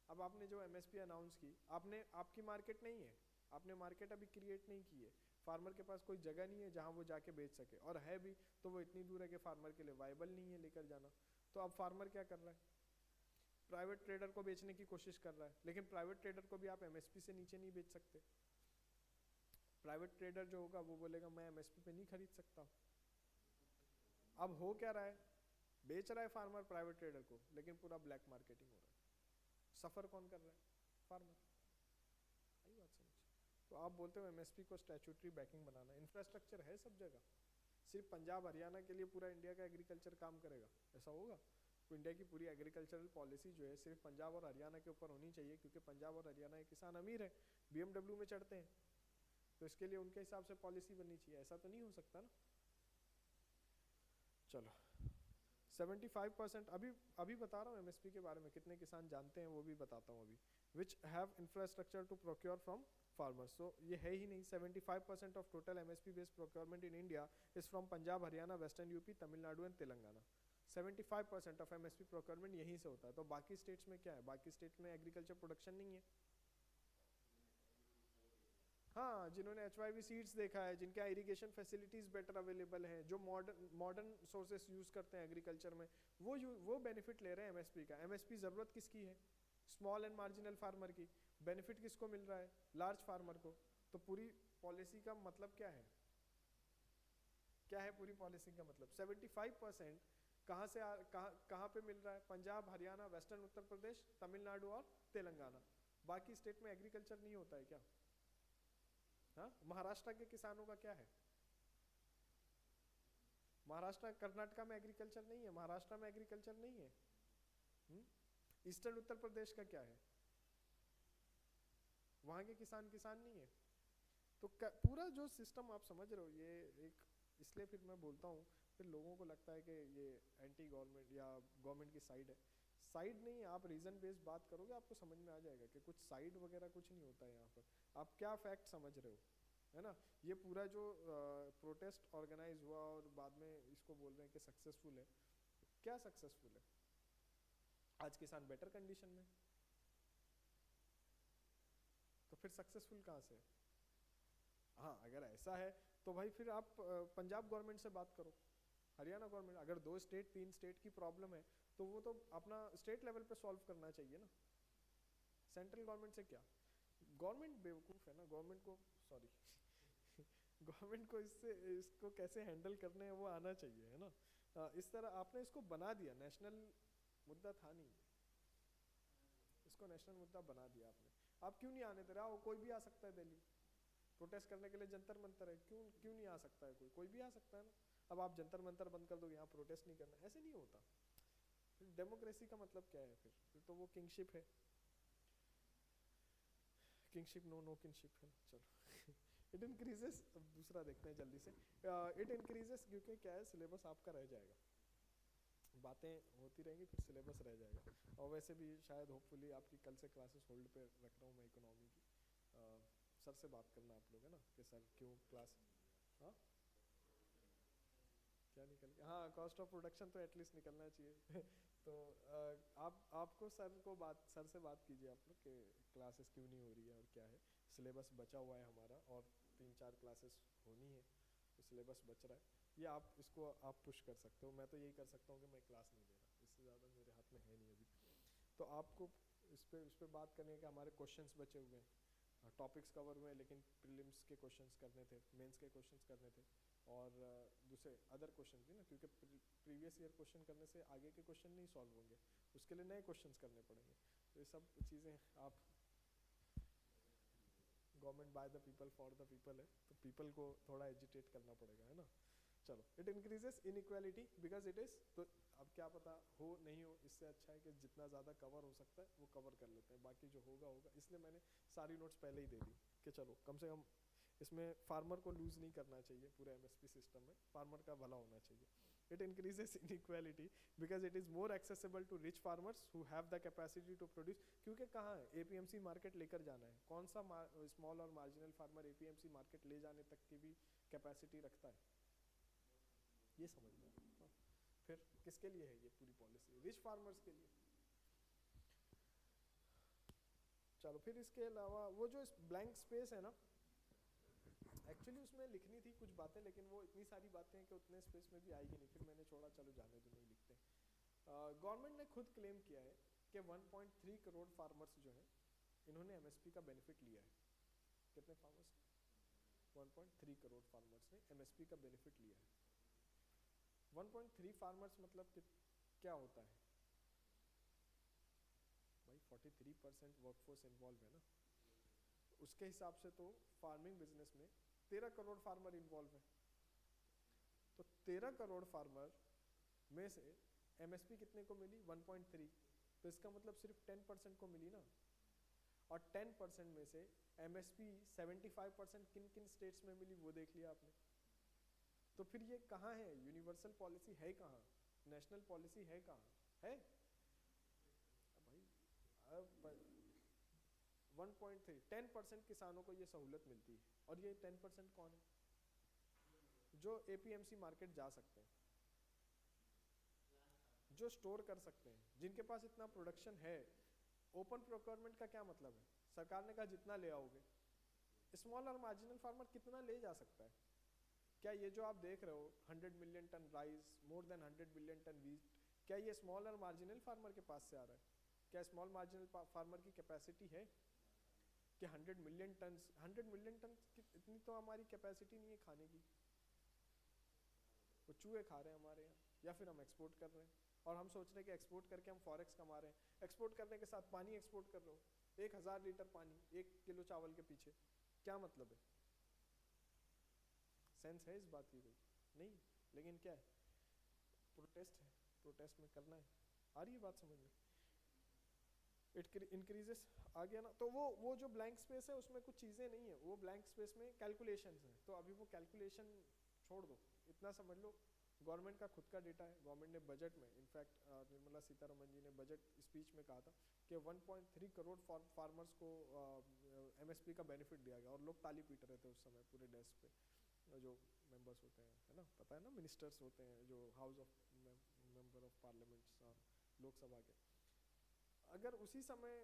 अब आपने जो एमएसपी अनाउंस की, आपने आपकी मार्केट नहीं है, आपने मार्केट अभी क्रिएट नहीं की है, फार्मर के पास कोई जगह नहीं है जहाँ वो जाके बेच सके, और है भी तो वो इतनी दूर है कि फार्मर के लिए वायबल नहीं है लेकर जाना। तो अब फार्मर क्या कर रहा है, प्राइवेट ट्रेडर को बेचने की कोशिश कर रहा है, लेकिन प्राइवेट ट्रेडर को भी आप एमएसपी से नीचे नहीं बेच सकते। प्राइवेट ट्रेडर जो होगा वो बोलेगा मैं एमएसपी पे नहीं खरीद सकता। अब हो क्या रहा है, बेच रहा है फार्मर प्राइवेट ट्रेडर को, लेकिन पूरा ब्लैक मार्केटिंग हो रहा है। सफर कौन कर रहा है, फार्मर। आई बात समझ। तो आप बोलते हो एमएसपी को स्टैट्यूटरी बैकिंग बनाना, इंफ्रास्ट्रक्चर है सब जगह, सिर्फ पंजाब हरियाणा के लिए पूरा इंडिया का एग्रीकल्चर काम करेगा, ऐसा होगा। तो इंडिया की पूरी एग्रीकल्चरल पॉलिसी जो है सिर्फ पंजाब और हरियाणा के ऊपर होनी चाहिए, क्योंकि पंजाब और हरियाणा के किसान अमीर है, बीएमडब्ल्यू में चढ़ते हैं, तो इसके लिए उनके हिसाब से पॉलिसी बननी चाहिए, ऐसा तो नहीं हो सकता ना। चलो 75% अभी बता रहा हूँ एमएसपी के बारे में, कितने किसान जानते हैं वो भी बताता हूँ अभी। Which have infrastructure to procure from farmers, so ये है ही नहीं। 75% of total MSP based procurement in India is from Punjab, Haryana, western UP, Tamil Nadu and Telangana. 75% of MSP procurement यहीं से होता है। तो बाकी स्टेट्स में क्या है, बाकी स्टेट्स में एग्रीकल्चर प्रोडक्शन नहीं है। हाँ, जिन्होंने एचवाईवी सीड्स देखा है, जिनके यहाँ इरिगेशन फैसिलिटीज बेटर अवेलेबल हैं, जो मॉडर्न सोर्सेस यूज करते हैं एग्रीकल्चर में, वो बेनिफिट ले रहे हैं एमएसपी का। एमएसपी जरूरत किसकी है, स्मॉल एंड मार्जिनल फार्मर की। बेनिफिट किसको मिल रहा है, लार्ज फार्मर को। तो पूरी पॉलिसी का मतलब क्या है, क्या है पूरी पॉलिसी का मतलब। 75% कहाँ से कहाँ पे मिल रहा है, पंजाब, हरियाणा, वेस्टर्न उत्तर प्रदेश, तमिलनाडु और तेलंगाना। बाकी स्टेट में एग्रीकल्चर नहीं होता है क्या। हाँ, महाराष्ट्र के किसानों का क्या है, महाराष्ट्र कर्नाटका में एग्रीकल्चर नहीं है, महाराष्ट्र में एग्रीकल्चर नहीं है। ईस्टर्न उत्तर प्रदेश का क्या है, वहां के किसान नहीं है। तो पूरा जो सिस्टम आप समझ रहे हो ये एक, इसलिए फिर मैं बोलता हूँ, फिर लोगों को लगता है कि ये एंटी गवर्नमेंट या गवर्नमेंट की साइड है। साइड नहीं, आप रीजन बेस्ड बात करोगे आपको समझ में आ जाएगा कि कुछ साइड वगैरह कुछ नहीं होता है यहाँ पर। आप क्या फैक्ट समझ रहे हो, है ना। ये पूरा जो प्रोटेस्ट ऑर्गेनाइज हुआ और बाद में इसको बोल रहे हैं कि सक्सेसफुल है, क्या सक्सेसफुल है? आज किसान बेटर कंडीशन में, तो फिर सक्सेसफुल कहाँ से? हाँ अगर ऐसा है तो भाई फिर आप पंजाब गवर्नमेंट से बात करो, हरियाणा गवर्नमेंट, अगर 2 स्टेट 3 स्टेट की प्रॉब्लम है तो वो तो अपना स्टेट लेवल पे सॉल्व करना चाहिए ना, सेंट्रल गवर्नमेंट से क्या। गवर्नमेंट बेवकूफ़ है ना, गवर्नमेंट को, सॉरी गवर्नमेंट को इससे इसको कैसे हैंडल करने हैं वो आना चाहिए, है ना। इस तरह आपने इसको बना दिया, नेशनल मुद्दा था नहीं, इसको नेशनल मुद्दा बना दिया आपने। आप क्यों नहीं आने दे रहे? आओ, कोई भी आ सकता है दिल्ली प्रोटेस्ट करने के लिए, जंतर मंतर है, क्यों क्यों नहीं आ सकता है? कोई भी आ सकता है ना। अब आप जंतर मंतर बंद कर दो, यहाँ प्रोटेस्ट नहीं करना, ऐसे नहीं होता। फिर डेमोक्रेसी का मतलब क्या है? फिर तो वो किंगशिप है, किंगशिप नो नो किंगशिप है। चलो इट इंक्रीजेस, अब दूसरा देखते हैं जल्दी से। इट इंक्रीजेस क्योंकि क्या है, सिलेबस आपका रह जाएगा, बातें होती रहेंगी फिर सिलेबस रह जाएगा। और वैसे भी शायद होपफुली आपकी कल से क्लासेस होल्ड पे रख रहा हूँ मैं इकोनॉमी की। सर से बात करना आप लोग, है ना, कि सर क्यों क्लास, हाँ क्या निकल के, हाँ कॉस्ट ऑफ प्रोडक्शन तो एटलीस्ट निकलना चाहिए तो आप आपको सर से बात कीजिए आप लोग कि क्लासेस क्यों नहीं हो रही है और क्या है। सिलेबस बचा हुआ है हमारा और 3-4 क्लासेस होनी है, तो सिलेबस बच रहा है, ये आप इसको आप पुश कर सकते हो। मैं तो यही कर सकता हूँ कि मैं क्लास नहीं ले रहा, इससे ज़्यादा मेरे हाथ में है नहीं अभी। तो आपको इस पे बात करनी है कि हमारे क्वेश्चंस बचे हुए हैं, टॉपिक्स कवर हुए हैं, लेकिन प्रीलिम्स के क्वेश्चंस करने थे, मेंस के क्वेश्चंस करने थे, और दूसरे अदर क्वेश्चन भी ना, क्योंकि प्रीवियस ईयर क्वेश्चन करने से आगे के क्वेश्चन नहीं सॉल्व होंगे, उसके लिए नए क्वेश्चंस करने पड़ेंगे। तो ये सब चीज़ें आप, government by the people for the people है, तो पीपल को थोड़ा एजिटेट करना पड़ेगा, है ना। चलो, it increases inequality because it is, तो अब क्या पता हो नहीं हो, इससे अच्छा है कि जितना ज़्यादा कवर हो सकता है वो कवर कर लेते हैं, बाकी जो होगा होगा। इसलिए मैंने सारी नोट्स पहले ही दे दी कि चलो कम से कम इसमें फार्मर को लूज नहीं करना चाहिए, पूरे एमएसपी सिस्टम में फार्मर का भला होना चाहिए। It increases inequality because it is more accessible to rich farmers who have the capacity to produce, क्योंकि कहाँ है एपीएमसी मार्केट लेकर जाना है, कौन सा स्मॉल और मार्जिनल फार्मर एपीएमसी मार्केट ले जाने तक की भी कैपेसिटी रखता है, ये समझ लो। हाँ। फिर किसके लिए है ये पूरी पॉलिसी? रिच फार्मर्स के लिए। चलो, फिर इसके अलावा वो जो ब्लैंक स्पेस है ना, एक्चुअली उसमें लिखनी थी कुछ बातें, लेकिन वो इतनी सारी बातें हैं कि उतने स्पेस में भी आएगी नहीं, फिर मैंने छोड़ा, चलो जाने दो, नहीं लिखते। गवर्नमेंट ने खुद क्लेम किया है कि 1.3 करोड़ फार्मर्स जो हैं इन्होंने एमएसपी का बेनिफिट लिया है। कितने फार्मर्स ने? 1.3 करोड़ फार्मर्स ने एमएसपी का बेनिफिट लिया है। 1.3 फार्मर्स मतलब कि क्या होता है भाई? 43% वर्कफोर्स इन्वॉल्व है ना, उसके हिसाब से तो फार्मिंग बिजनेस में 13 करोड़ फार्मर इन्वॉल्व है। तो 13 करोड़ फार्मर में से एमएसपी कितने को मिली? 1.3। तो इसका मतलब सिर्फ 10% को मिली ना, और 10% में से एमएसपी 75% किन किन स्टेट्स में मिली वो देख लिया आपने। तो फिर ये कहाँ है? यूनिवर्सल पॉलिसी है कहाँ? नेशनल पॉलिसी है कहाँ? है भाई? अब 1.3 10% किसानों को ये सहूलत मिलती है, और ये 10% कौन है? जो एपीएमसी मार्केट जा सकते हैं, जो स्टोर कर सकते हैं, जिनके पास इतना प्रोडक्शन है। ओपन प्रोक्योरमेंट का क्या मतलब है? सरकार ने कहा जितना ले आओगे। स्मॉल और मार्जिनल फार्मर कितना ले जा सकता है? क्या ये जो आप देख रहे हो 100 million ton rice, more than 100 million ton wheat, क्या ये स्मॉल और मार्जिनल फार्मर के पास से आ रहा है? क्या स्मॉल मार्जिनल फार्मर की कैपेसिटी है कि 100 मिलियन टन? 100 मिलियन टन इतनी तो हमारी कैपेसिटी नहीं है खाने की। वो चूहे खा रहे हैं हमारे यहाँ, या फिर हम एक्सपोर्ट कर रहे हैं, और हम सोच रहे हैं कि एक्सपोर्ट करके हम फॉरेक्स कमा रहे हैं। एक्सपोर्ट करने के साथ पानी एक्सपोर्ट कर रहे हो, 1000 लीटर पानी 1 किलो चावल के पीछे, क्या मतलब है? सेंस है इस बात की कोई? नहीं। लेकिन क्या है, प्रोटेस्ट है, प्रोटेस्ट में करना है। आ रही है बात समझ में? इट इंक्रीजेस, आ गया ना। तो वो जो ब्लैंक स्पेस है उसमें कुछ चीज़ें नहीं है, वो ब्लैंक स्पेस में कैलकुलेशंस हैं। तो अभी वो कैलकुलेशन छोड़ दो, इतना समझ लो गवर्नमेंट का खुद का डेटा है। गवर्नमेंट ने बजट में, इनफैक्ट निर्मला सीतारमन जी ने बजट स्पीच में कहा था कि 1.3 करोड़ फार्मर्स को एमएसपी का बेनिफिट दिया गया, और लोग ताली पीट रहे थे उस समय पूरे डेस्क पे, जो मेंबर्स होते हैं, है ना, पता है ना, मिनिस्टर्स होते हैं जो house of member of parliaments, Lok Sabha के। अगर उसी समय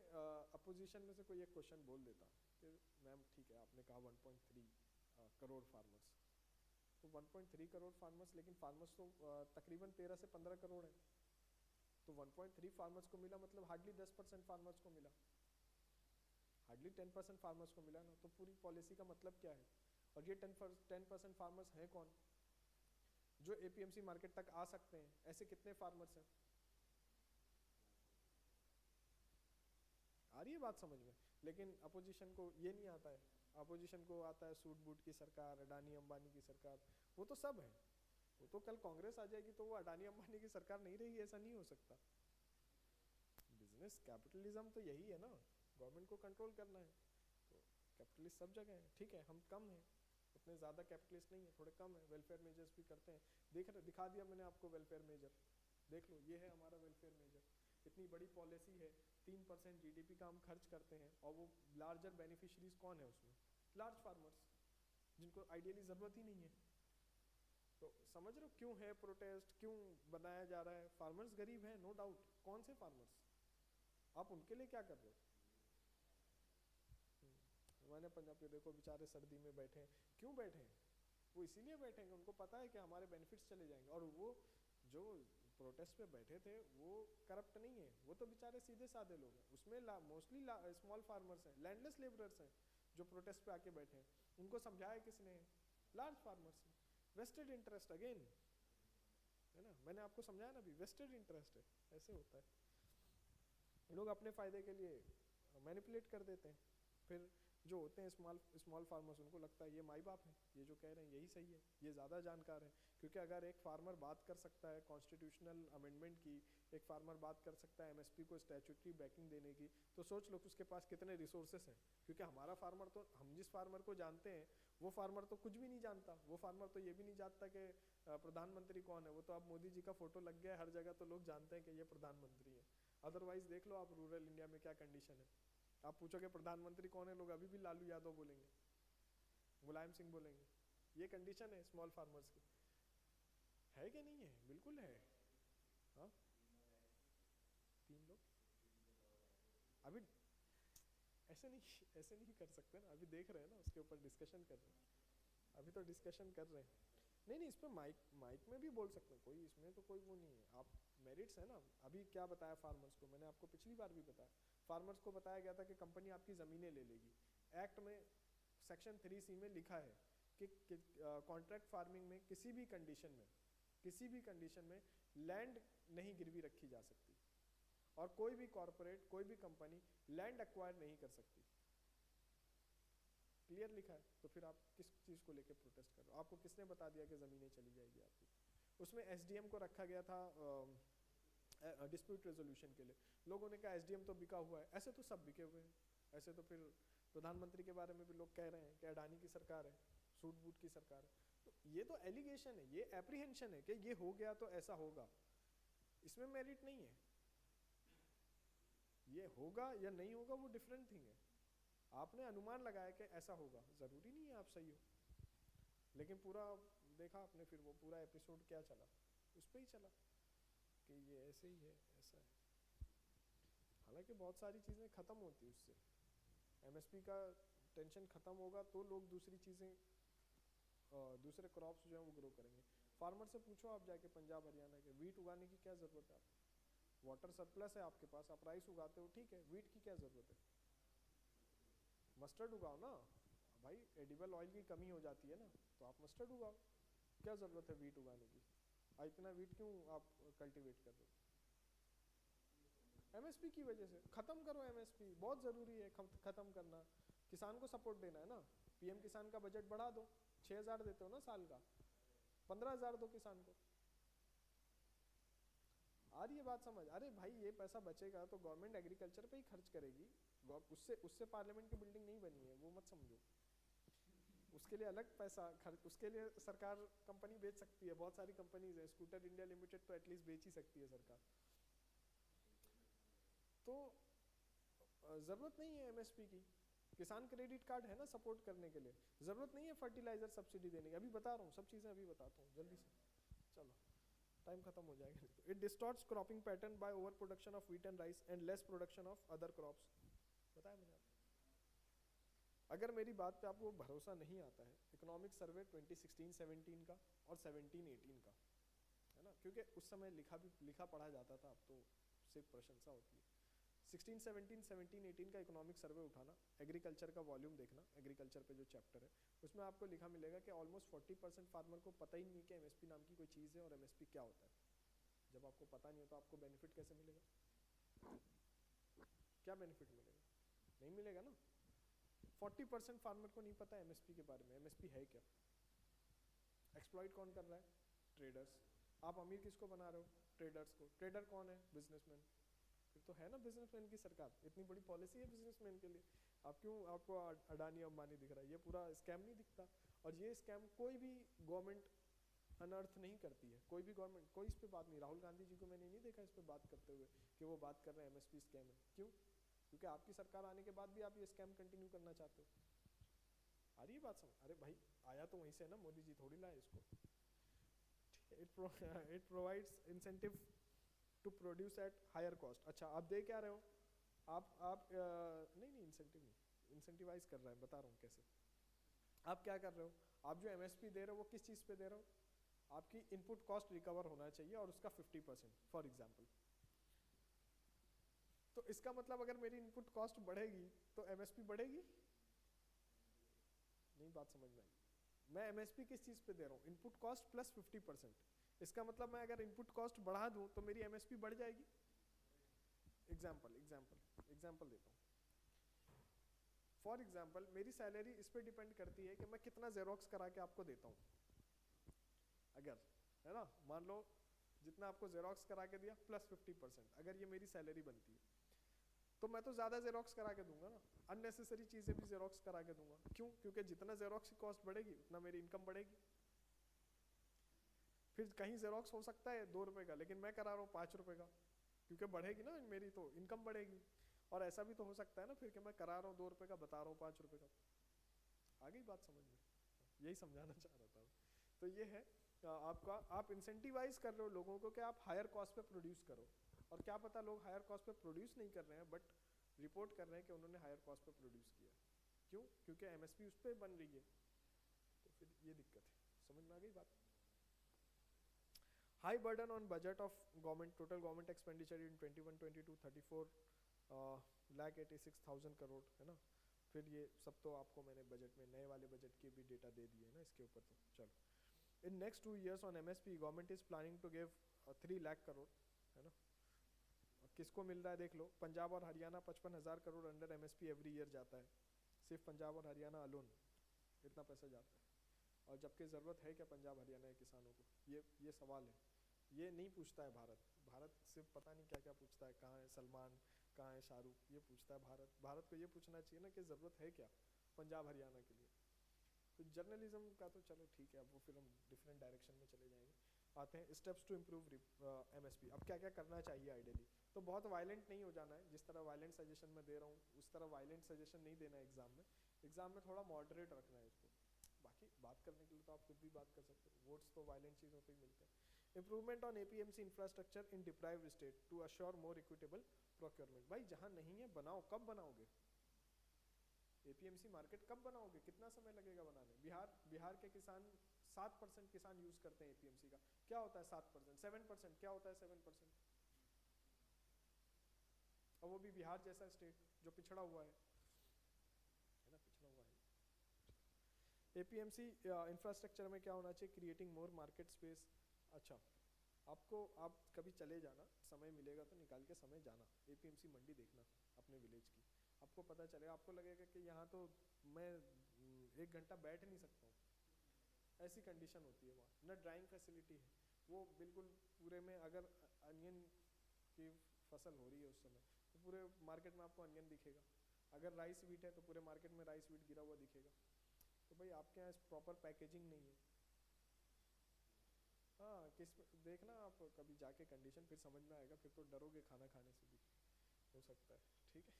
अपोजिशन में से कोई एक क्वेश्चन बोल देता कि मैम ठीक है आपने कहा 1.3 करोड़ फार्मर्स, तो 1.3 करोड़ फार्मर्स, लेकिन फार्मर्स तो तकरीबन 13 से 15 करोड़ है, तो 1.3 फार्मर्स को मिला मतलब हार्डली 10% फार्मर्स को मिला, हार्डली 10% फार्मर्स को मिला ना। तो पूरी पॉलिसी का मतलब क्या है? और ये 10% फार्मर्स हैं कौन जो एपीएमसी मार्केट तक आ सकते हैं? ऐसे कितने फार्मर्स हैं? आ रही है बात समझ में? लेकिन अपोजिशन को ये नहीं आता है, अपोजिशन को आता है सूट बूट की सरकार, अडानी अंबानी की सरकार, वो तो सब है। वो तो कल कांग्रेस आ जाएगी तो वो अडानी अंबानी की सरकार नहीं रहेगी, ऐसा नहीं हो सकता। बिजनेस कैपिटलिज्म तो यही है ना, गवर्नमेंट को कंट्रोल करना है। तो कैपिटलिस्ट सब जगह है, ठीक है हम कम हैं, उतने ज़्यादा कैपिटलिस्ट नहीं है, थोड़े कम है, वेलफेयर मेजर्स भी करते हैं। दिखा दिया मैंने आपको वेलफेयर मेजर, देख लो ये है हमारा वेलफेयर मेजर। इतनी बड़ी पॉलिसी है, 3% जीडीपी का हम खर्च करते हैं, और वो लार्जर बेनिफिशरीज कौन है उसमें? लार्ज फार्मर्स, जिनको आइडियली ज़रूरत ही नहीं है। तो समझ रहे हो क्यों है प्रोटेस्ट, क्यों बनाया जा रहा है? फार्मर्स गरीब हैं, नो डाउट। कौन से फार्मर्स? आप उनके लिए क्या कर रहे हो? मैंने पंजाब के देखो बेचारे सर्दी में बैठे हैं, क्यों बैठे हैं? वो इसीलिए बैठे हैं, उनको पता है कि हमारे बेनिफिट्स चले जाएंगे। और वो जो प्रोटेस्ट पे बैठे थे वो करप्ट नहीं है, वो तो बेचारे सीधे साधे लोग हैं। उसमें मोस्टली स्मॉल फार्मर्स हैं, लैंडलेस लेबरर्स हैं जो प्रोटेस्ट पे आके बैठे हैं। उनको समझाया किसने? लार्ज फार्मर्स ने। वेस्टेड इंटरेस्ट अगेन, है ना, मैंने आपको समझाया ना अभी, वेस्टेड इंटरेस्ट है, ऐसे होता है। लोग अपने फायदे के लिए मैनिपुलेट कर देते हैं। फिर जो होते हैं स्मॉल फार्मर्स, उनको लगता है ये माई बाप है, ये जो कह रहे हैं यही सही है, ये ज़्यादा जानकार है। क्योंकि अगर एक फार्मर बात कर सकता है कॉन्स्टिट्यूशनल अमेंडमेंट की, एक फार्मर बात कर सकता है एमएसपी को स्टैट्यूटरी बैकिंग देने की, तो सोच लो कि उसके पास कितने रिसोर्सेस हैं। क्योंकि हमारा फार्मर तो, हम जिस फार्मर को जानते हैं वो फार्मर तो कुछ भी नहीं जानता। वो फार्मर तो ये भी नहीं जानता कि प्रधानमंत्री कौन है। वो तो अब मोदी जी का फोटो लग गया हर जगह, तो लोग जानते हैं कि ये प्रधानमंत्री है। अदरवाइज देख लो आप रूरल इंडिया में क्या कंडीशन है। आप पूछोगे प्रधानमंत्री कौन है, लोग अभी भी लालू यादव बोलेंगे, मुलायम सिंह बोलेंगे। ये कंडीशन है स्मॉल फार्मर्स की, है कि नहीं है? बिल्कुल है। हाँ, 3 लोग अभी ऐसे नहीं कर सकते ना, अभी देख रहे हैं ना, उसके ऊपर डिस्कशन कर रहे हैं, अभी तो डिस्कशन कर रहे हैं। नहीं इस पर माइक में भी बोल सकते हैं, कोई इसमें तो कोई वो नहीं है। आप मेरिट्स है ना। अभी क्या बताया फार्मर्स को, मैंने आपको पिछली बार भी बताया, फार्मर्स को बताया गया था कि कंपनी आपकी ज़मीनें ले लेगी। एक्ट में सेक्शन 3C में लिखा है कि कॉन्ट्रैक्ट फार्मिंग में किसी भी कंडीशन में लैंड नहीं गिरवी रखी जा सकती, और कोई भी कॉरपोरेट, कोई भी कंपनी लैंड एक्वायर नहीं कर सकती। क्लियर लिखा है, तो फिर आप किस चीज़ को लेकर प्रोटेस्ट कर रहे हो? आपको किसने बता दिया कि ज़मीनें चली जाएगी आपकी? उसमें एसडीएम को रखा गया था डिस्प्यूट रेजोल्यूशन के लिए। लोगों ने कहा एसडीएम तो बिका हुआ है, ऐसे तो सब बिके हुए हैं। ऐसे तो फिर प्रधानमंत्री के बारे में भी लोग कह रहे हैं कि अडानी की सरकार है, सूट बूट की सरकार है। तो ये तो एलिगेशन है, ये एप्रीहेंशन है कि ये हो गया तो ऐसा होगा, इसमें मेरिट नहीं है। ये होगा या नहीं होगा वो डिफरेंट थिंग है। आपने अनुमान लगाया कि ऐसा होगा, ज़रूरी नहीं है आप सही हो। लेकिन पूरा देखा आपने, फिर वो पूरा एपिसोड क्या चला, उस पर ही चला कि ये ऐसे ही है, ऐसा है। हालांकि बहुत सारी चीज़ें ख़त्म होती उससे, एमएसपी का टेंशन ख़त्म होगा तो लोग दूसरी चीज़ें, दूसरे क्रॉप्स जो हैं वो ग्रो करेंगे। फार्मर से पूछो आप जाके पंजाब हरियाणा के, वीट उगाने की क्या ज़रूरत है आपको? वाटर सरप्लस है आपके पास, आप राइस उगाते हो, ठीक है, वीट की क्या ज़रूरत है? मस्टर्ड उगाओ ना भाई, एडिबल ऑयल की कमी हो जाती है ना, तो आप मस्टर्ड उगाओ। क्या ज़रूरत है वीट उगाने की? इतना वीट क्यों आप कल्टीवेट कर रहे हो? एमएसपी की वजह से ख़त्म करो, एमएसपी बहुत ज़रूरी है ख़त्म करना। किसान को सपोर्ट देना है ना, पीएम किसान का बजट बढ़ा दो, 6,000 देते हो ना साल का, 15,000 दो किसान को। आ रही है बात समझ? अरे भाई ये पैसा बचेगा तो गवर्नमेंट एग्रीकल्चर पे ही खर्च करेगी, उससे उससे पार्लियामेंट की बिल्डिंग नहीं बनी है, वो मत समझो। उसके लिए अलग पैसा खर्च, उसके लिए सरकार कंपनी बेच सकती है, बहुत सारी कंपनीज है, स्कूटर इंडिया लिमिटेड तो एटलीस्ट बेच ही सकती है सरकार। तो जरूरत नहीं है एमएसपी की, किसान क्रेडिट कार्ड है ना सपोर्ट करने के लिए, जरूरत नहीं है फर्टिलाइजर सब्सिडी देने की, अभी बता रहा हूँ सब चीजें, अभी बताता हूँ जल्दी से, चलो टाइम खत्म हो जाएगा। It distorts cropping pattern bye over production of wheat and rice and less production of other crops, बताया मैंने आपको। अगर मेरी बात पे आपको भरोसा नहीं आता है, इकोनॉमिक सर्वे 2016-17 का और 17-18 का है ना, क्योंकि उस समय लिखा पढ़ा जाता था, अब तो सिर्फ प्रशंसा होती है। 16-17 का इकोनॉमिक सर्वे उठाना, एग्रीकल्चर का वॉल्यूम देखना, एग्रीकल्चर पे जो चैप्टर है उसमें आपको लिखा मिलेगा कि ऑलमोस्ट 40% फार्मर को पता ही नहीं कि एमएसपी नाम की कोई चीज़ है और एमएसपी क्या होता है। जब आपको पता नहीं हो तो आपको बेनिफिट कैसे मिलेगा? क्या बेनिफिट मिलेगा? नहीं मिलेगा ना। 40% फार्मर को नहीं पता एमएसपी के बारे में, एमएसपी है क्या। एक्सप्लॉइट कौन कर रहा है? ट्रेडर्स। आप अमीर किसको बना रहे हो? ट्रेडर्स को। ट्रेडर कौन है? बिजनेसमैन। फिर तो है ना बिजनेसमैन की सरकार, इतनी बड़ी पॉलिसी है बिजनेसमैन के लिए। आप क्यों आपको अडानी अंबानी दिख रहा है? ये पूरा स्कैम नहीं दिखता? और ये स्कैम कोई भी गवर्नमेंट अनर्थ नहीं करती है, कोई भी गवर्नमेंट, कोई इस पे बात नहीं। राहुल गांधी जी को मैंने नहीं देखा इस पे बात करते हुए कि वो बात कर रहे हैं एमएसपी स्कैम है। क्यों? क्योंकि आपकी सरकार आने के बाद भी आप ये स्कैम कंटिन्यू करना चाहते हो। आ रही है बात समझ? अरे भाई आया तो वहीं से ना, मोदी जी थोड़ी लाए इसको। It provides incentive to produce at higher cost. अच्छा आप दे क्या रहे हो? आप नहीं इंसेंटिव नहीं, इंसेंटिवाइज कर रहा है, बता रहा हूँ कैसे। आप क्या कर रहे हो? आप जो एमएसपी दे रहे हो वो किस चीज़ पे दे रहे हो? आपकी इनपुट कॉस्ट रिकवर होना चाहिए और उसका 50% फॉर एग्जाम्पल। तो इसका मतलब अगर मेरी इनपुट कॉस्ट बढ़ेगी तो एमएसपी बढ़ेगी? नहीं बात समझ में आई। मैं एमएसपी किस चीज़ पे दे रहा हूँ? Input cost plus 50%। इसका मतलब मैं अगर इनपुट कॉस्ट बढ़ा दूँ तो मेरी एमएसपी बढ़ जाएगी। एग्जाम्पल देता हूँ। फॉर एग्जाम्पल मेरी सैलरी इस पे डिपेंड करती है कि मैं कितना जेरोक्स करा के आपको देता हूँ। अगर है ना, मान लो जितना आपको जेरोक्स करा के दिया प्लस 50%, अगर ये मेरी सैलरी बनती है तो मैं तो ज़्यादा जेरोक्स करा के दूंगा ना, अननेसेसरी चीज़ें भी जेरोक्स करा के दूंगा। क्यों? क्योंकि जितना जेरोक्स की कॉस्ट बढ़ेगी उतना मेरी इनकम बढ़ेगी। फिर कहीं जेरोक्स हो सकता है 2 रुपये का, लेकिन मैं करा रहा हूँ 5 रुपये का, क्योंकि बढ़ेगी ना मेरी तो इनकम बढ़ेगी। और ऐसा भी तो हो सकता है ना फिर कि मैं करा रहा हूँ 2 रुपये का, बता रहा हूँ 5 रुपये का। आ गई बात समझ में? यही समझाना चाह रहा था। तो ये है आपका, आप इंसेंटिवाइज कर रहे हो लोगों को कि आप हायर कॉस्ट पे प्रोड्यूस करो, और क्या पता लोग हायर कॉस्ट पे प्रोड्यूस नहीं कर रहे हैं बट रिपोर्ट कर रहे हैं कि उन्होंने हायर कॉस्ट पे प्रोड्यूस किया। क्यों? क्योंकि एमएसपी उस पर बन रही है। तो फिर ये दिक्कत है। समझ में आ गई बात? High burden on budget of government. Total government expenditure in 21-22 34,86,000 crore है ना। फिर ये सब तो आपको मैंने बजट में, नए वाले बजट के भी डेटा दे दिए ना इसके ऊपर। तो चलो, in next 2 years on MSP government is planning to give 3 lakh crore है ना। किसको मिल रहा है देख लो, पंजाब और Haryana 55,000 crore under MSP every year जाता है, सिर्फ पंजाब और हरियाणा अलोन इतना पैसा जाता है। और जबकि ज़रूरत है क्या पंजाब हरियाणा के किसानों को? ये सवाल है। ये नहीं पूछता है भारत। भारत सिर्फ पता नहीं क्या क्या पूछता है, कहाँ है सलमान, कहाँ है शाहरुख, ये पूछता है भारत। भारत को ये पूछना चाहिए ना कि ज़रूरत है क्या पंजाब हरियाणा के लिए। तो जर्नलिज्म का तो चलो ठीक है, अब वो फिर हम डिफरेंट डायरेक्शन में चले जाएंगे। आते हैं स्टेप्स टू इम्प्रूव एमएसपी। अब क्या क्या करना चाहिए आइडियली? तो बहुत वायलेंट नहीं हो जाना है, जिस तरह वायलेंट सजेशन मैं दे रहा हूँ उस तरह वायलेंट सजेशन नहीं देना है एग्जाम में। एग्जाम में थोड़ा मॉडरेट रखना है इसको। बाकी बात करने के लिए तो आप खुद भी बात कर सकते हो, वोट्स तो वायलेंट चीज़ों पे ही मिलते हैं। Improvement on APMC infrastructure in deprived state to assure more equitable procurement. भाई जहाँ नहीं है बनाओ, कब बनाओगे? एपीएमसी मार्केट कब बनाओगे? कितना समय लगेगा बनाने? बिहार के किसान 7% किसान यूज करते हैं एपीएमसी का। क्या होता है 7%? 7% क्या होता है 7%? और वो भी बिहार जैसा स्टेट जो पिछड़ा हुआ है ना, पिछड़ा हुआ है। एपीएमसी इंफ्रास्ट्रक्चर में क्या होना चाहिए? क्रिएटिंग मोर मार्केट स्पेस। अच्छा आप कभी चले जाना, समय मिलेगा तो निकाल के समय जाना, एपीएमसी मंडी देखना अपने विलेज की। आपको पता चलेगा, आपको लगेगा कि यहाँ तो मैं 1 घंटा बैठ नहीं सकता हूँ, ऐसी कंडीशन होती है वहाँ। न ड्राइंग फैसिलिटी है, वो बिल्कुल पूरे में अगर अनियन की फसल हो रही है उस समय, तो पूरे मार्केट में आपको अनियन दिखेगा। अगर राइस वीट है तो पूरे मार्केट में राइस वीट गिरा हुआ दिखेगा। तो भाई आपके यहाँ प्रॉपर पैकेजिंग नहीं है। हाँ, किस देखना आप कभी जाके कंडीशन, फिर समझ में आएगा, फिर तो डरोगे खाना खाने से भी हो सकता है। ठीक है,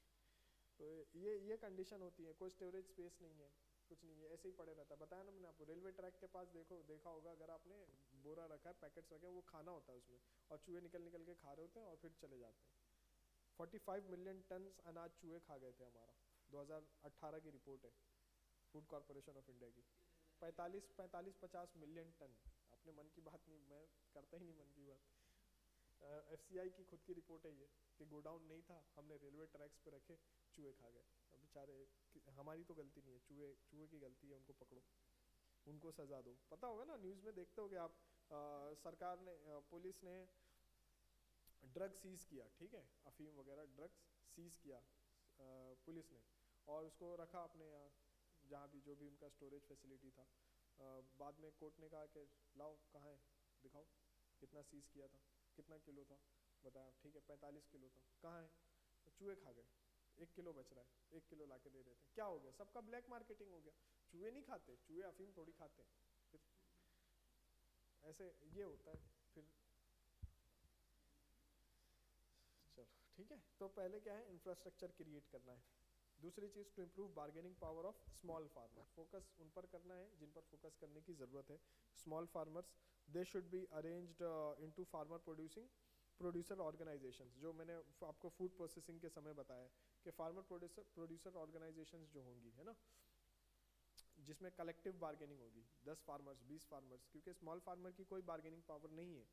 तो ये कंडीशन होती है। कोई स्टोरेज स्पेस नहीं है, कुछ नहीं है, ऐसे ही पड़े रहता है। बताया ना मैंने आपको, रेलवे ट्रैक के पास देखा होगा अगर आपने, बोरा रखा है, पैकेट्स रखे हैं, वो खाना होता है उसमें, और चूहे निकल निकल के खा रहे होते हैं और फिर चले जाते हैं। 45 मिलियन टन अनाज चूहे खा गए थे हमारा, 2018 की रिपोर्ट है फूड कॉरपोरेशन ऑफ इंडिया की। 45-50 मिलियन टन। अपने मन की बात नहीं, मैं करता ही नहीं मन की बात। एफसीआई की खुद की रिपोर्ट है ये, कि गोडाउन नहीं था, हमने रेलवे ट्रैक्स पे रखे, चूहे खा गए। अब बेचारे, हमारी तो गलती नहीं है, चूहे की गलती है, उनको पकड़ो, उनको सजा दो। पता होगा ना, न्यूज़ में देखते होगे आप, सरकार ने, पुलिस ने ड्रग सीज किया, ठीक है, अफीम वगैरह ड्रग्स सीज किया पुलिस ने, और उसको रखा अपने यहाँ, जहाँ भी जो भी उनका स्टोरेज फैसिलिटी था। बाद में कोर्ट ने कहा कि लाओ, कहाँ है, दिखाओ कितना सीज किया था, कितना किलो था, बताया, ठीक है 45 किलो था, कहाँ है, तो चूहे खा गए, 1 किलो बच रहा है, 1 किलो ला के दे देते हैं, क्या हो गया, सबका ब्लैक मार्केटिंग हो गया। चूहे नहीं खाते, चूहे अफीम थोड़ी खाते हैं। फिर ऐसे ये होता है फिर। चलो ठीक है, तो पहले क्या है, इंफ्रास्ट्रक्चर क्रिएट करना है। दूसरी चीज़, to improve bargaining power of small farmer, focus उन पर करना है जिन पर फोकस करने की ज़रूरत है। Small farmers, they should be arranged into farmer producer organisations, जो मैंने आपको फूड प्रोसेसिंग के समय बताया कि फार्मर प्रोड्यूसर ऑर्गेनाइजेशंस जो होंगी, है ना, जिसमें कलेक्टिव बार्गेनिंग होगी, 10 फार्मर्स, 20 फार्मर्स, क्योंकि स्मॉल फार्मर की कोई बार्गेनिंग पावर नहीं है।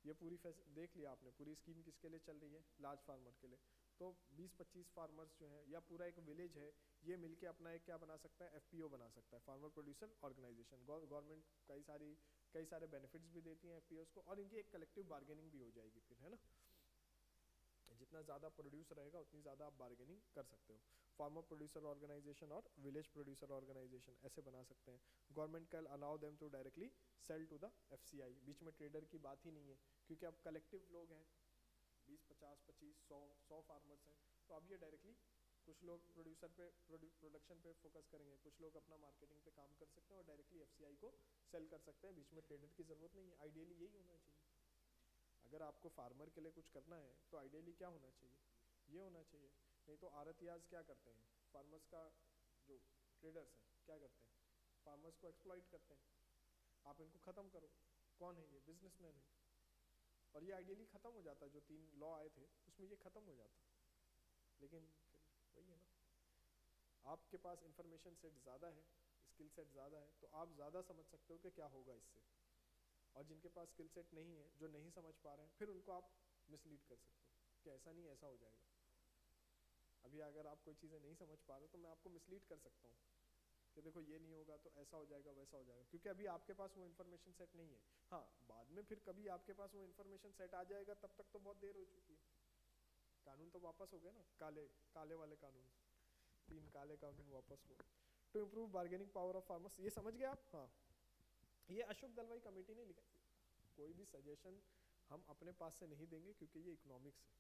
ये पूरी देख लिया आपने, पूरी स्कीम किसके लिए चल रही है, लार्ज फार्मर के लिए। तो 20-25 फार्मर्स जो हैं, या पूरा एक विलेज है, ये मिलके अपना एक क्या बना सकता है, एफपीओ बना सकता है, फार्मर प्रोड्यूसर ऑर्गेनाइजेशन। गवर्नमेंट कई सारे बेनिफिट्स भी देती हैं एफपीओस को, और इनकी एक कलेक्टिव बार्गेनिंग भी हो जाएगी फिर, है ना। जितना ज़्यादा प्रोड्यूस रहेगा उतनी ज़्यादा आप बार्गेनिंग कर सकते हो। फार्मर प्रोड्यूसर ऑर्गेनाइजेशन और विलेज प्रोड्यूसर ऑर्गेनाइजेशन ऐसे बना सकते हैं। Government can allow them to directly sell to the FCI, बीच में ट्रेडर की बात ही नहीं है, क्योंकि अब कलेक्टिव लोग हैं, 20-50-25-100 फार्मर्स हैं, तो अब ये डायरेक्टली, कुछ लोग प्रोड्यूसर पे प्रोडक्शन पे फोकस करेंगे, कुछ लोग अपना मार्केटिंग पे काम कर सकते हैं और डायरेक्टली एफसीआई को सेल कर सकते हैं, बीच में ट्रेडर की ज़रूरत नहीं है। आइडियली यही होना चाहिए। अगर आपको फार्मर के लिए कुछ करना है तो आइडियली क्या होना चाहिए, ये होना चाहिए। नहीं तो आरतियाज क्या करते हैं, फार्मर्स का, जो ट्रेडर्स हैं क्या करते हैं, फार्मर्स को एक्सप्लॉइट करते हैं। आप इनको ख़त्म करो, कौन है ये, बिजनेसमैन है। और ये आइडियली ख़त्म हो जाता, जो 3 लॉ आए थे उसमें ये ख़त्म हो जाता। लेकिन फिर वही है ना, आपके पास इंफॉर्मेशन सेट ज़्यादा है, स्किल सेट ज़्यादा है, तो आप ज़्यादा समझ सकते हो कि क्या होगा इससे। और जिनके पास स्किल सेट नहीं है, जो नहीं समझ पा रहे हैं, फिर उनको आप मिसलीड कर सकते हो कि ऐसा नहीं, ऐसा हो जाएगा। अभी अगर आप कोई चीज़ें नहीं समझ पा रहे हो तो मैं आपको मिसलीड कर सकता हूँ कि देखो ये नहीं होगा तो ऐसा हो जाएगा, वैसा हो जाएगा, क्योंकि अभी आपके पास वो इन्फॉर्मेशन सेट नहीं है। हाँ, बाद में फिर कभी आपके पास वो इन्फॉर्मेशन सेट आ जाएगा, तब तक तो बहुत देर हो चुकी है। कानून तो वापस हो गए ना, काले काले वाले कानून, 3 काले कानून वापस हो। To improve bargaining power of farmers, ये समझ गए आप। हाँ, ये अशोक दलवाई कमेटी ने लिखा। कोई भी सजेशन हम अपने पास से नहीं देंगे, क्योंकि ये इकोनॉमिक्स है,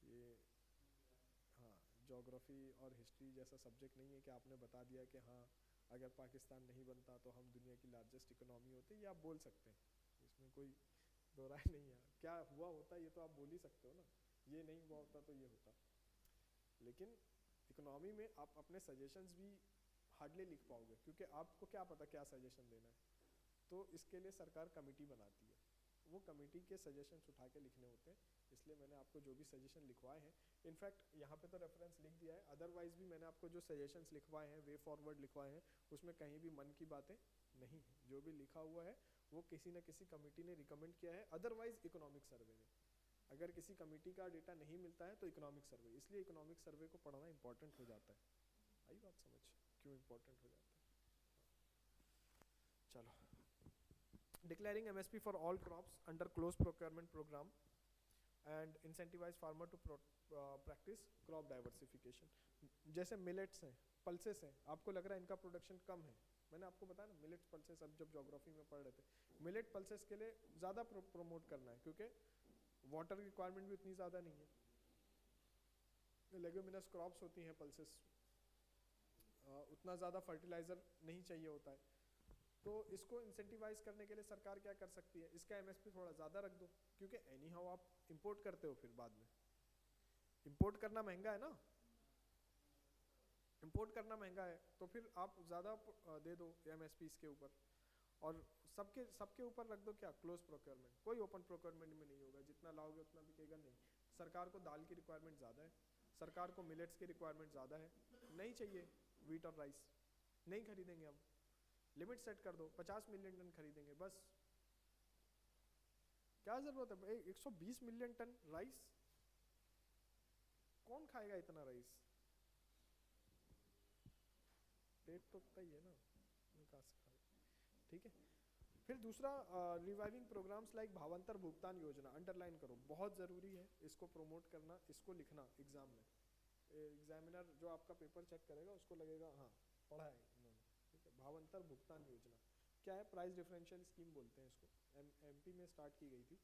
ये, हाँ, ज्योग्राफी और हिस्ट्री जैसा सब्जेक्ट नहीं है कि आपने बता दिया कि हाँ अगर पाकिस्तान नहीं बनता तो हम दुनिया की लार्जेस्ट इकोनॉमी होते। ये आप बोल सकते हैं, इसमें कोई दो राय नहीं है। क्या हुआ होता ये तो आप बोल ही सकते हो ना, ये नहीं हुआ होता तो ये होता। लेकिन इकोनॉमी में आप अपने सजेशंस भी हार्डली लिख पाओगे, क्योंकि आपको क्या पता क्या सजेशन देना है। तो इसके लिए सरकार कमेटी बनाती है, वो कमेटी के सजेशंस उठा के लिखने होते हैं। इसलिए मैंने आपको जो भी सजेशन लिखवाए हैं, इनफैक्ट यहाँ पे तो रेफरेंस लिख दिया है, अदरवाइज भी मैंने आपको जो सजेशंस लिखवाए हैं, वे फॉरवर्ड लिखवाए हैं, उसमें कहीं भी मन की बातें नहीं है। जो भी लिखा हुआ है वो किसी न किसी कमेटी ने रिकमेंड किया है, अदरवाइज इकोनॉमिक सर्वे ने। अगर किसी कमेटी का डेटा नहीं मिलता है तो इकोनॉमिक सर्वे, इसलिए इकोनॉमिक सर्वे को पढ़ना इंपॉर्टेंट हो जाता है। आई बात समझ, क्यों इंपॉर्टेंट हो जाता है। चलो, declaring MSP for all crops under close procurement program and incentivize farmer to practice crop diversification। जैसे मिलेट्स हैं, पल्सेस हैं, आपको लग रहा है इनका प्रोडक्शन कम है, मैंने आपको बताया ना मिलेट्स पल्सेस, अब जब ज्योग्राफी में पढ़ रहे थे, मिलेट पल्सेस के लिए ज़्यादा प्रमोट करना है, क्योंकि वाटर रिक्वायरमेंट भी उतनी ज़्यादा नहीं है, लेग्यूमिनस क्रॉप्स होती हैं, पल्सेस, उतना ज़्यादा फर्टिलाइज़र नहीं चाहिए होता है। तो इसको इंसेंटिवाइज करने के लिए सरकार क्या कर सकती है, इसका एमएसपी थोड़ा ज़्यादा रख दो, क्योंकि एनी हाउ आप इंपोर्ट करते हो, फिर बाद में इंपोर्ट करना महंगा है ना, इंपोर्ट करना महंगा है, तो फिर आप ज़्यादा दे दो एमएसपी इसके ऊपर, और सबके सबके ऊपर रख दो क्या, क्लोज प्रोक्योरमेंट, कोई ओपन प्रोक्योरमेंट में नहीं होगा, जितना लाओगे उतना बिकेगा नहीं। सरकार को दाल की रिक्वायरमेंट ज़्यादा है, सरकार को मिलेट्स की रिक्वायरमेंट ज़्यादा है, नहीं चाहिए वीट और राइस, नहीं खरीदेंगे हम, लिमिट सेट कर दो, 50 मिलियन टन खरीदेंगे बस, क्या ज़रूरत है 120 मिलियन टन राइस, कौन खाएगा इतना राइस, पेट तो उतना ही है ना, कहाँ से खाएगा, ठीक है। फिर दूसरा, रिवाइविंग प्रोग्राम्स लाइक भावांतर भुगतान योजना, अंडरलाइन करो, बहुत ज़रूरी है इसको प्रमोट करना, इसको लिखना एग्जाम में, एग्जामिनर जो आपका पेपर चेक करेगा उसको लगेगा हाँ पढ़ा है इन्होंने, ठीक है। भावांतर भुगतान योजना क्या है, प्राइस डिफरेंशियल स्कीम बोलते हैं इसको, एमपी में स्टार्ट की गई थी।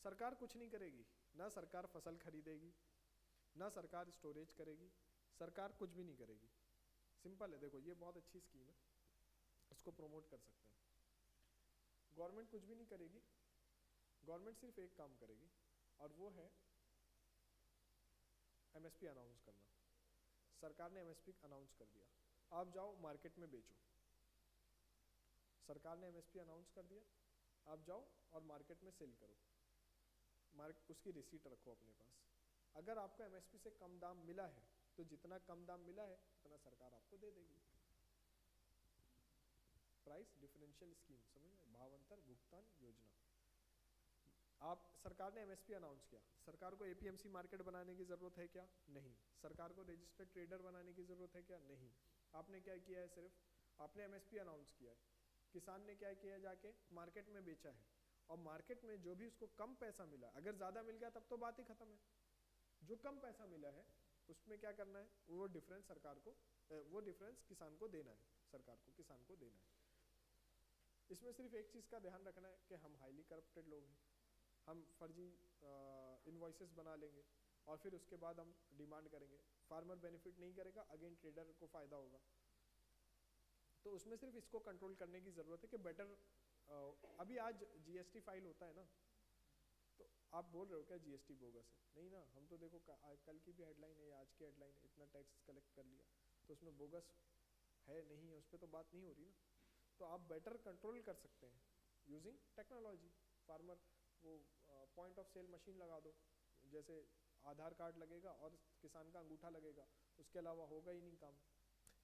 सरकार कुछ नहीं करेगी, ना सरकार फसल खरीदेगी, ना सरकार स्टोरेज करेगी, सरकार कुछ भी नहीं करेगी, सिंपल है। देखो ये बहुत अच्छी स्कीम है, इसको प्रमोट कर सकते हैं। गवर्नमेंट कुछ भी नहीं करेगी, गवर्नमेंट सिर्फ एक काम करेगी, और वो है एमएसपी अनाउंस करना। सरकार ने एमएसपी अनाउंस कर दिया, आप जाओ मार्केट में बेचो, सरकार ने एमएसपी अनाउंस कर दिया, आप जाओ और मार्केट में सेल करो, उसकी रिसीट रखो अपने पास। अगर आपको एमएसपी से कम दाम मिला है तो जितना कम दाम मिला है उतना सरकार आपको दे देगी। प्राइस डिफरेंशियल स्कीम, समझ में, भावांतर भुगतान योजना। आप सरकार ने एमएसपी अनाउंस किया, सरकार को एपीएमसी मार्केट बनाने की जरूरत है क्या, नहीं। सरकार को रजिस्टर्ड ट्रेडर बनाने की जरूरत है क्या, नहीं। आपने क्या किया है, सिर्फ आपने एमएसपी अनाउंस किया है, किसान ने क्या किया है, जाके मार्केट में बेचा है, और मार्केट में जो भी उसको कम पैसा मिला, अगर ज़्यादा मिल गया तब तो बात ही खत्म है, जो कम पैसा मिला है उसमें क्या करना है, वो डिफरेंस सरकार को, वो डिफरेंस किसान को देना है, सरकार को किसान को देना है। इसमें सिर्फ एक चीज़ का ध्यान रखना है कि हम हाईली करप्टेड लोग हैं, हम फर्जी इनवॉइसेस बना लेंगे और फिर उसके बाद हम डिमांड करेंगे, फार्मर बेनिफिट नहीं करेगा, अगेन ट्रेडर को फ़ायदा होगा। तो उसमें सिर्फ इसको कंट्रोल करने की ज़रूरत है कि बेटर, अभी आज जीएसटी फाइल होता है ना, तो आप बोल रहे हो क्या जीएसटी बोगस है, नहीं ना, हम तो देखो कल की भी हेडलाइन है, आज की हेडलाइन है, इतना टैक्स कलेक्ट कर लिया, तो उसमें बोगस है नहीं है, उस पर तो बात नहीं हो रही ना। तो आप बेटर कंट्रोल कर सकते हैं यूजिंग टेक्नोलॉजी। फार्मर वो पॉइंट ऑफ सेल मशीन लगा दो, जैसे आधार कार्ड लगेगा और किसान का अंगूठा लगेगा, उसके अलावा होगा ही नहीं काम।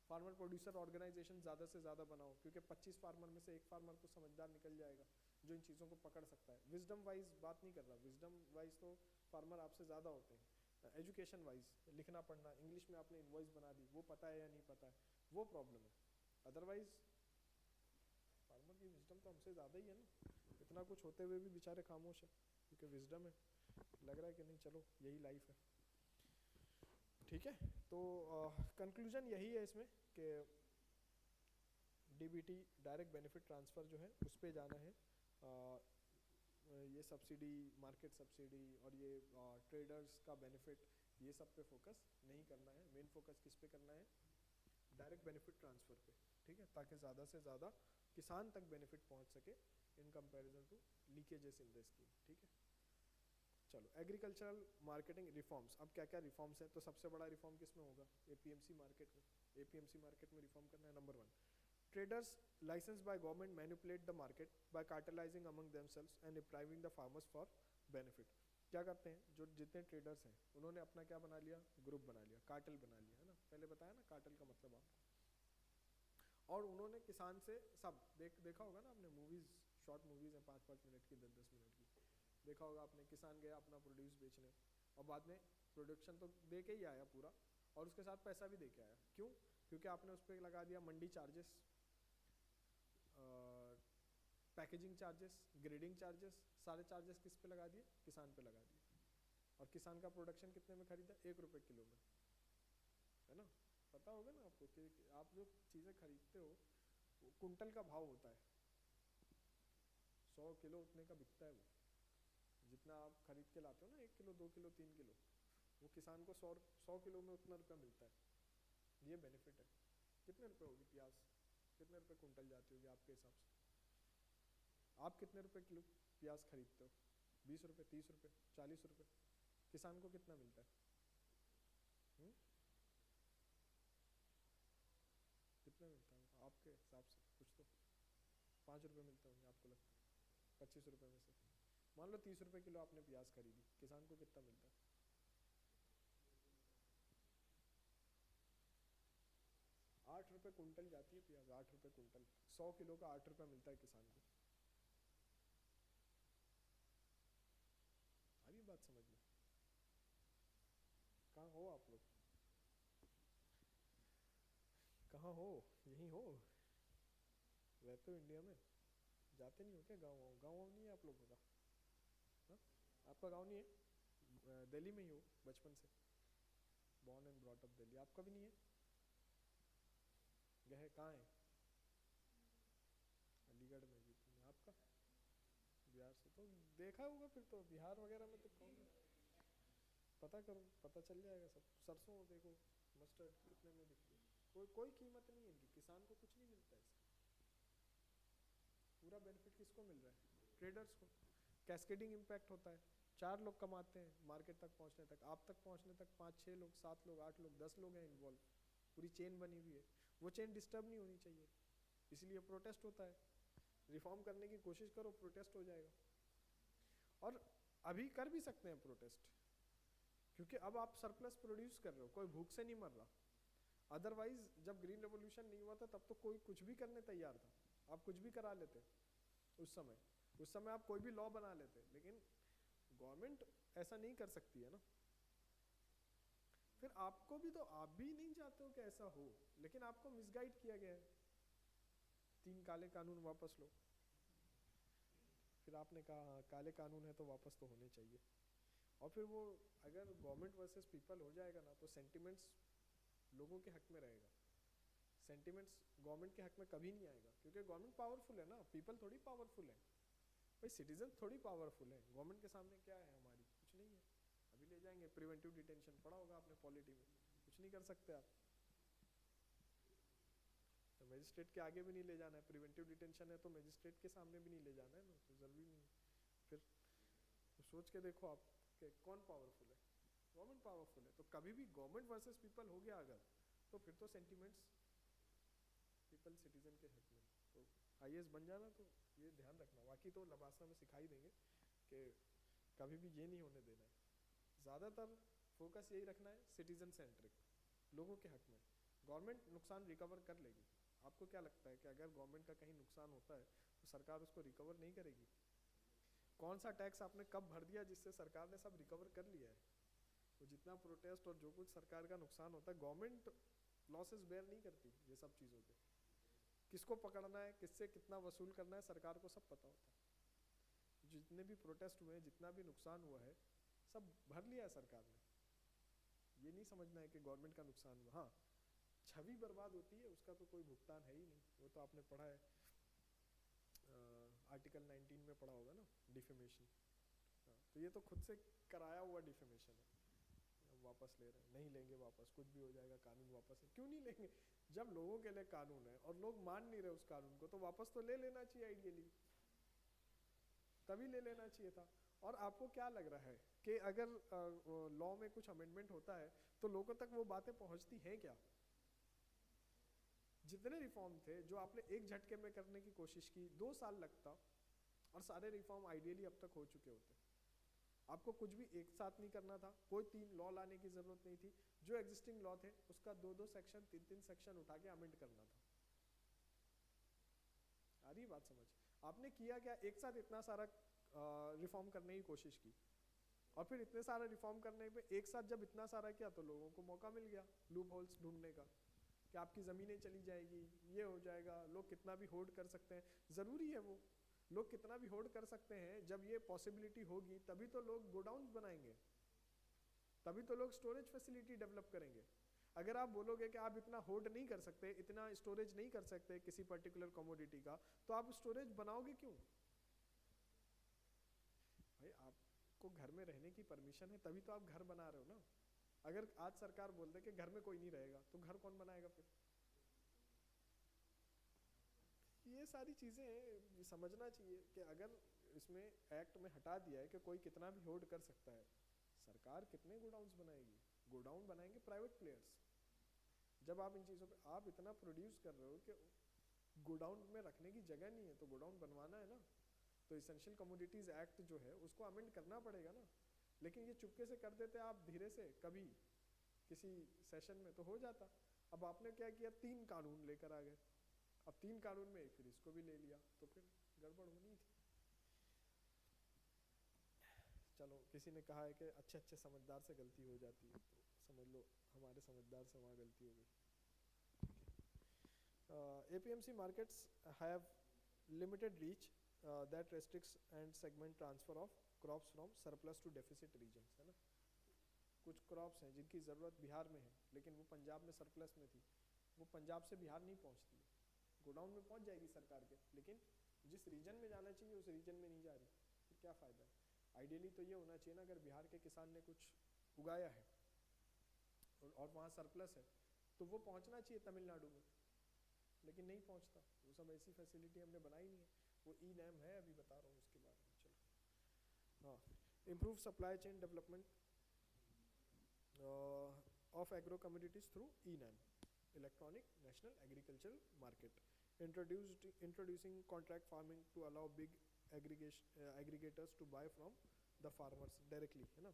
फार्मर प्रोड्यूसर ऑर्गेनाइजेशन ज़्यादा से ज़्यादा बनाओ, क्योंकि 25 फार्मर में से एक फार्मर तो समझदार निकल जाएगा जो इन चीज़ों को पकड़ सकता है। विजडम वाइज बात नहीं कर रहा, विजडम वाइज तो फार्मर आपसे ज़्यादा होते हैं, एजुकेशन वाइज लिखना पढ़ना, इंग्लिश में आपने इनवॉइस बना दी, वो पता है या नहीं पता है, वो प्रॉब्लम है। अदरवाइज फार्मर की विजडम तो हमसे ज़्यादा ही है ना, इतना कुछ होते हुए भी बेचारे खामोश है, क्योंकि विजडम है, लग रहा है कि नहीं चलो यही लाइफ है, ठीक है। तो कंक्लूजन यही है इसमें कि डीबीटी डायरेक्ट बेनिफिट ट्रांसफ़र जो है उस पर जाना है, ये सब्सिडी, मार्केट सब्सिडी और ये ट्रेडर्स का बेनिफिट, ये सब पे फोकस नहीं करना है, मेन फोकस किस पे करना है, डायरेक्ट बेनिफिट ट्रांसफ़र पे, ठीक है, ताकि ज़्यादा से ज़्यादा किसान तक बेनिफिट पहुंच सके in comparison to leakages in the scheme, ठीक है। चलो एग्रीकल्चरल मार्केटिंग रिफॉर्म्स, अब क्या क्या रिफॉर्म्स हैं, तो सबसे बड़ा रिफॉर्म किस में होगा, एपीएमसी मार्केट में। एपीएमसी मार्केट में रिफॉर्म करना है, number 1, traders licensed by government manipulate the market by cartelizing among themselves and depriving the farmers for benefit। क्या करते हैं, जो जितने ट्रेडर्स हैं उन्होंने अपना क्या बना लिया, ग्रुप बना लिया, कार्टेल बना लिया, है ना, पहले बताया ना कार्टेल का मतलब आपको, और उन्होंने किसान से सब देखा होगा ना आपने, मूवीज, शॉर्ट मूवीज हैं 5-5 मिनट की, 10-10 मिनट की, देखा होगा आपने, किसान गया अपना प्रोड्यूस बेचने और बाद में प्रोडक्शन तो दे के ही आया पूरा, और उसके साथ पैसा भी दे के आया, क्यों, क्योंकि आपने उस पर लगा दिया mandi charges, packaging charges, grading charges, सारे चार्जेस किस पे लगा दिए, किसान पे लगा दिए, और किसान का प्रोडक्शन कितने में खरीदा, 1 रुपये किलो में, है ना, पता होगा ना आपको कि आप जो चीज़ें खरीदते हो वो कुंटल का भाव होता है, 100 किलो उतने का बिकता है वो, जितना आप खरीद के लाते हो ना 1 किलो 2 किलो 3 किलो, वो किसान को 100 किलो में उतना रुपया मिलता है। ये बेनिफिट है। कितने रुपए होगी प्याज, कितने रुपए कुंटल जाती होगी आपके हिसाब से? आप कितने रुपए किलो प्याज खरीदते हो? 20 रुपए, 30 रुपए, 40 रुपए। किसान को कितना मिलता है? कितना मिलता है आपके हिसाब से? कुछ तो 5 रुपए मिलते होंगे आपको लगता है 25 रुपए में से। मान लो 30 रुपए किलो आपने प्याज खरीदी, किसान को कितना मिलता है? 8 रुपए कुंटल जाती है प्याज, 8 रुपए कुंटल। 100 किलो का 8 रुपया मिलता है किसान को। अभी बात समझ में? कहाँ हो आप लोग? कहाँ हो? यहीं हो? रहते हो इंडिया में? जाते नहीं हो क्या गाँव? गाँव नहीं है आप लोगों का? हाँ? आपका गाँव नहीं है? दिल्ली में ही हो बचपन से? Born and brought up Delhi. आपका भी नहीं है? गए कहाँ है? अलीगढ़ में? यूपी में। आपका? बिहार से। तो देखा होगा फिर तो, बिहार वगैरह में तो कौन, पता करो, पता चल जाएगा सब। सरसों देखो, मस्टर्ड कितने में बिकती है? कोई कीमत नहीं है इनकी, किसान को कुछ नहीं मिलता है इसका। पूरा बेनिफिट किसको मिल रहा है? ट्रेडर्स को। कैस्केडिंग इम्पैक्ट होता है। 4 लोग कमाते हैं मार्केट तक पहुंचने तक, आप तक पहुंचने तक 5 6 लोग, 7 लोग, 8 लोग, 10 लोग हैं इन्वॉल्व। पूरी चेन बनी हुई है, वो चेन डिस्टर्ब नहीं होनी चाहिए, इसलिए प्रोटेस्ट होता है। रिफॉर्म करने की कोशिश करो, प्रोटेस्ट हो जाएगा। और अभी कर भी सकते हैं प्रोटेस्ट, क्योंकि अब आप सरप्लस प्रोड्यूस कर रहे हो, कोई भूख से नहीं मर रहा। अदरवाइज जब ग्रीन रेवोल्यूशन नहीं हुआ था तब तो कोई कुछ भी करने तैयार था, आप कुछ भी करा लेते उस समय आप कोई भी लॉ बना लेते, लेकिन गवर्नमेंट ऐसा नहीं कर सकती है ना। फिर आपको भी तो, आप भी नहीं चाहते हो कि ऐसा हो, लेकिन आपको मिसगाइड किया गया है। 3 काले कानून वापस लो, फिर आपने कहा हाँ काले कानून है तो वापस तो होने चाहिए। और फिर वो अगर गवर्नमेंट वर्सेस पीपल हो जाएगा ना, तो सेंटिमेंट्स लोगों के हक में रहेगा, सेंटिमेंट्स गवर्नमेंट के हक में कभी नहीं आएगा, क्योंकि गवर्नमेंट पावरफुल है ना, पीपल थोड़ी पावरफुल है भाई, सिटीजन थोड़ी पावरफुल है। गवर्नमेंट के सामने क्या है हमारी? कुछ नहीं है। अभी ले जाएंगे प्रिवेंटिव डिटेंशन, पढ़ा होगा आपने पॉलिटी में, कुछ नहीं कर सकते आप। तो मजिस्ट्रेट के आगे भी नहीं ले जाना है, प्रिवेंटिव डिटेंशन है तो मजिस्ट्रेट के सामने भी नहीं ले जाना है ना, तो जरूरी नहीं। फिर तो सोच के देखो आप कि कौन पावरफुल है? गवर्नमेंट पावरफुल है। तो कभी भी गवर्नमेंट वर्सेस पीपल हो गया अगर, तो फिर तो सेंटिमेंट्स पीपल सिटीजन के हक में। तो आईएएस बन जाना तो ये ध्यान रखना, बाकी तो लबासा में सिखाई देंगे कि कभी भी ये नहीं होने देना है। ज़्यादातर फोकस यही रखना है सिटीजन सेंट्रिक, लोगों के हक में। गवर्नमेंट नुकसान रिकवर कर लेगी। आपको क्या लगता है कि अगर गवर्नमेंट का कहीं नुकसान होता है तो सरकार उसको रिकवर नहीं करेगी? कौन सा टैक्स आपने कब भर दिया जिससे सरकार ने सब रिकवर कर लिया है? तो जितना प्रोटेस्ट और जो कुछ सरकार का नुकसान होता है, गवर्नमेंट लॉसेस बेयर नहीं करती ये सब चीज़ों पे। किसको पकड़ना है, किससे कितना वसूल करना है, सरकार को सब पता होता है। जितने भी प्रोटेस्ट हुए हैं, जितना भी नुकसान हुआ है, सब भर लिया है सरकार ने। ये नहीं समझना है कि गवर्नमेंट का नुकसान हुआ। हाँ, छवि बर्बाद होती है, उसका तो कोई भुगतान है ही नहीं। वो तो आपने पढ़ा है, आर्टिकल 19 में पढ़ा होगा ना, डिफेमेशन। तो ये तो खुद से कराया हुआ डिफेमेशन है। वापस ले रहे हैं, नहीं लेंगे वापस, कुछ भी हो जाएगा, कानून वापस है। क्यों नहीं लेंगे? जब लोगों के लिए कानून है और लोग मान नहीं रहे उस कानून को, तो वापस तो ले लेना चाहिए आइडियली, तभी ले लेना चाहिए था। और आपको क्या लग रहा है कि अगर लॉ में कुछ अमेंडमेंट होता है तो लोगों तक वो बातें पहुंचती हैं क्या? जितने रिफॉर्म थे जो आपने एक झटके में करने की कोशिश की, 2 साल लगता और सारे रिफॉर्म आइडियली अब तक हो चुके होते। आपको कुछ भी एक साथ नहीं करना था, कोई 3 लॉ लाने की जरूरत नहीं थी। जो एग्जिस्टिंग लॉ थे उसका 2-2 सेक्शन, 3-3 सेक्शन उठा के अमेंड करना था। आ रही बात समझ? आपने किया क्या? एक साथ इतना सारा रिफॉर्म करने की कोशिश की, और फिर इतने सारा रिफॉर्म करने पे एक साथ जब इतना सारा किया तो लोगों को मौका मिल गया लूप होल्स ढूंढने का, कि आपकी ज़मीनें चली जाएगी, ये हो जाएगा, लोग कितना भी होल्ड कर सकते हैं। ज़रूरी है वो, लोग कितना भी होल्ड कर सकते हैं, जब ये पॉसिबिलिटी होगी तभी तो लोग गोडाउन्स बनाएंगे, तभी तो लोग स्टोरेज फैसिलिटी डेवलप करेंगे। अगर आप बोलोगे कि आप इतना होल्ड नहीं कर सकते, इतना स्टोरेज नहीं कर सकते किसी पर्टिकुलर कमोडिटी का, तो आप स्टोरेज बनाओगे क्यों भाई? आप आपको घर में रहने की परमिशन है तभी तो आप घर बना रहे हो ना। अगर आज सरकार बोल दे कि घर में कोई नहीं रहेगा तो घर कौन बनाएगा फिर? ये सारी चीजें समझना चाहिए कि अगर इसमें एक्ट में हटा दिया है कि कोई कितना भी होल्ड कर सकता है, सरकार कितने गोडाउन्स बनाएगी? गोडाउन बनाएंगे प्राइवेट प्लेयर्स। जब आप इन चीजों पे आप इतना प्रोड्यूस कर रहे हो कि गोडाउन में रखने की जगह नहीं है तो गोडाउन बनवाना है ना, तो इसेंशियल कमोडिटीज एक्ट जो है उसको अमेंड करना पड़ेगा ना। लेकिन ये चुपके से कर देते आप धीरे से कभी किसी सेशन में तो हो जाता। अब आपने क्या किया, 3 कानून लेकर आ गए। अब 3 कानून में फिर इसको भी ले लिया तो फिर गड़बड़ होनी थी। चलो किसी ने कहा है कि अच्छे अच्छे समझदार से गलती हो जाती है, तो समझ लो हमारे समझदार से वहाँ गलती हो गई। APMC markets have limited reach that restricts and segment transfer of crops from surplus to deficit regions, है ना। कुछ क्रॉप्स हैं जिनकी ज़रूरत बिहार में है लेकिन वो पंजाब में सरप्लस में थी, वो पंजाब से बिहार नहीं पहुंचती है। गोडाउन में पहुंच जाएगी सरकार के, लेकिन जिस रीजन में जाना चाहिए उस रीजन में नहीं जा रही, फिर क्या फ़ायदा है? आइडियली तो ये होना चाहिए ना, अगर बिहार के किसान ने कुछ उगाया है और वहाँ सरप्लस है तो वो पहुँचना चाहिए तमिलनाडु में, लेकिन नहीं पहुँचता। वो सब ऐसी फैसिलिटी हमने बनाई नहीं है। वो ई-नैम है, अभी बता रहा हूँ उसके बारे में। चलो हाँ, improve supply chain development of agro commodities through e-NAM, electronic national agricultural market, introducing contract farming to allow big aggregators to buy from the farmers directly, है ना।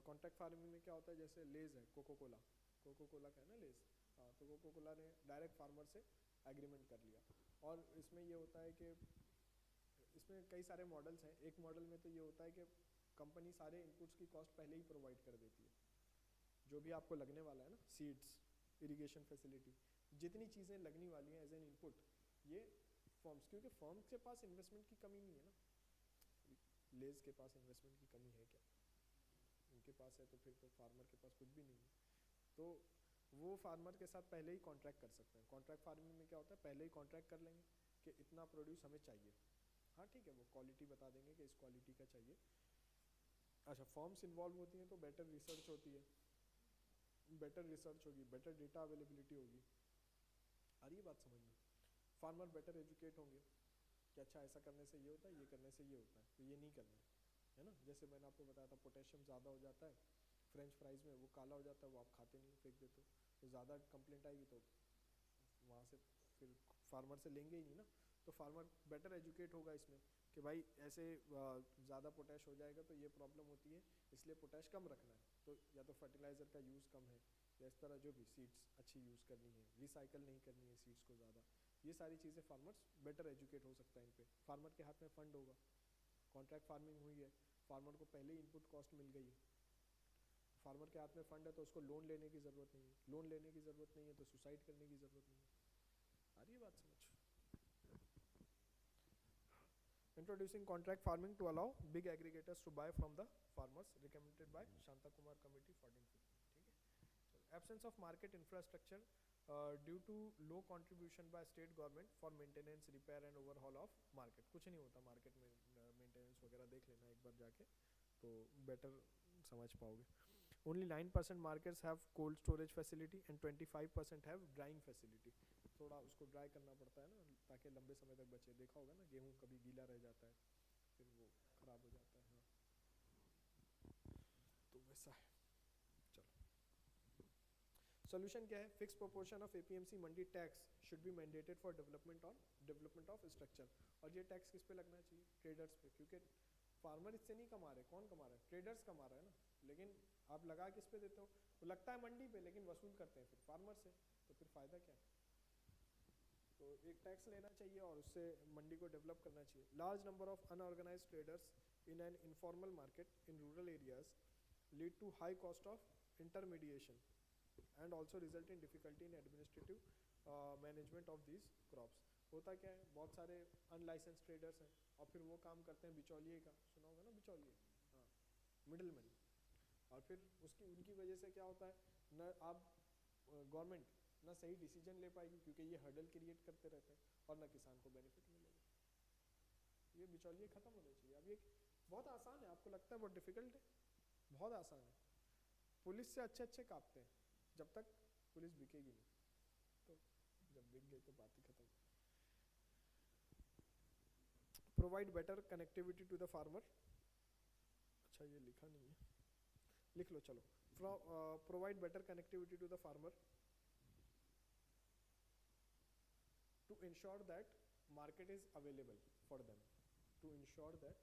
कॉन्ट्रैक्ट फार्मिंग में क्या होता है, जैसे लेज है, कोको कोला का है ना लेज, हाँ, तो कोको कोला ने डायरेक्ट फार्मर से एग्रीमेंट कर लिया। और इसमें ये होता है कि इसमें कई सारे मॉडल्स हैं। एक मॉडल में तो ये होता है कि कंपनी सारे इनपुट्स की कॉस्ट पहले ही प्रोवाइड कर देती है, जो भी आपको लगने वाला है ना, सीड्स, इरिगेशन फैसिलिटी, जितनी चीज़ें लगने वाली हैं एज एन इनपुट, ये फर्म्स, क्योंकि फर्म्स के पास इन्वेस्टमेंट की कमी नहीं है ना। लेज के पास इन्वेस्टमेंट की कमी है क्या? उनके पास है, तो फिर तो फार्मर के पास कुछ भी नहीं है, तो वो फार्मर के साथ पहले ही कॉन्ट्रैक्ट कर सकते हैं। कॉन्ट्रैक्ट फार्मिंग में क्या होता है, पहले ही कॉन्ट्रैक्ट कर लेंगे कि इतना प्रोड्यूस हमें चाहिए, हाँ ठीक है, वो क्वालिटी बता देंगे कि इस क्वालिटी का चाहिए। अच्छा, फॉर्म्स इन्वॉल्व होती हैं तो बेटर रिसर्च होती है, बेटर रिसर्च होगी, बेटर डेटा अवेलेबिलिटी होगी। आ रही है बात समझ में? फार्मर बेटर एजुकेट होंगे कि अच्छा ऐसा करने से ये होता है, ये करने से ये होता है, तो ये नहीं करना है ना। जैसे मैंने आपको बताया था, पोटेशियम ज़्यादा हो जाता है फ्रेंच फ्राइज़ में, वो काला हो जाता है, वो आप खाते नहीं, फेंक देते हो। तो ज़्यादा कंप्लेंट आएगी तो वहाँ से फिर फार्मर से लेंगे ही नहीं ना। तो फार्मर बेटर एजुकेट होगा इसमें कि भाई ऐसे ज़्यादा पोटैश हो जाएगा तो ये प्रॉब्लम होती है, इसलिए पोटैश कम रखना है, तो या तो फर्टिलाइज़र का यूज़ कम है, या इस तरह जो भी सीड्स अच्छी यूज़ करनी है, रिसाइकल नहीं करनी है सीड्स को ज़्यादा। ये सारी चीज़ें फार्मर्स बेटर एजुकेट हो सकता है इन पे। फार्मर के हाथ में फ़ंड होगा, कॉन्ट्रैक्ट फार्मिंग हुई है, फार्मर को पहले ही इनपुट कॉस्ट मिल गई है, फार्मर के हाथ में फ़ंड है तो उसको लोन लेने की ज़रूरत नहीं है, लोन लेने की ज़रूरत नहीं है तो सुसाइड करने की ज़रूरत नहीं है। आ रही है बात समझ? Introducing contract farming to allow big aggregators to buy from the farmers, recommended by Shanta Kumar Committee 1415, ठीक है। So, absence of market infrastructure due to low contribution by state government for maintenance, repair and overhaul of market। कुछ नहीं होता मार्केट में, मेंटेनेंस वगैरह देख लेना एक बार जाके तो बेटर समझ पाओगे। Only 9% markets have cold storage facility and 25% have drying facility। थोड़ा उसको ड्राई करना पड़ता है ना, ताकि लंबे समय तक बचे। देखा होगा ना, गेहूँ कभी गीला रह जाता है फिर वो खराब हो जाता है, हाँ, तो वैसा है। चलो सोल्यूशन क्या है? Fix proportion of APMC Mandi tax should be mandated for development of structure. और ये टैक्स किस पे लगना चाहिए? ट्रेडर्स पे, क्योंकि फार्मर इससे नहीं कमा रहे। कौन कमा रहा है? ट्रेडर्स कमा रहा है ना। लेकिन आप लगा किस पे देते हो? वो लगता है मंडी पे, लेकिन वसूल करते हैं फिर फार्मर से, तो फिर फायदा क्या है? तो एक टैक्स लेना चाहिए और उससे मंडी को डेवलप करना चाहिए। Large number of unorganised traders in an informal market in rural areas lead to high cost of intermediation and also result in difficulty in administrative management of these crops. होता क्या है, बहुत सारे अनलाइसेंस ट्रेडर्स हैं और फिर वो काम करते हैं बिचौलिए का, सुना होगा ना बिचौलिए, हाँ, मिडिलमैन। और फिर उनकी वजह से क्या होता है, न आप गवर्नमेंट ना सही डिसीजन ले पाएगी क्योंकि ये हर्डल क्रिएट करते रहते हैं, और ना किसान को बेनिफिट मिलेगा। ये बिचौलिए खत्म होने चाहिए। अब ये बहुत आसान है, आपको लगता है बहुत डिफिकल्ट है, बहुत आसान है। पुलिस से अच्छे अच्छे कांपते हैं जब तक पुलिस बिकेगी नहीं, तो जब बिक गई तो बात ही खत्म। Provide better connectivity to the farmer, अच्छा ये लिखा नहीं है, लिख लो चलो। Provide better connectivity to the farmer to ensure that market is available for them, to ensure that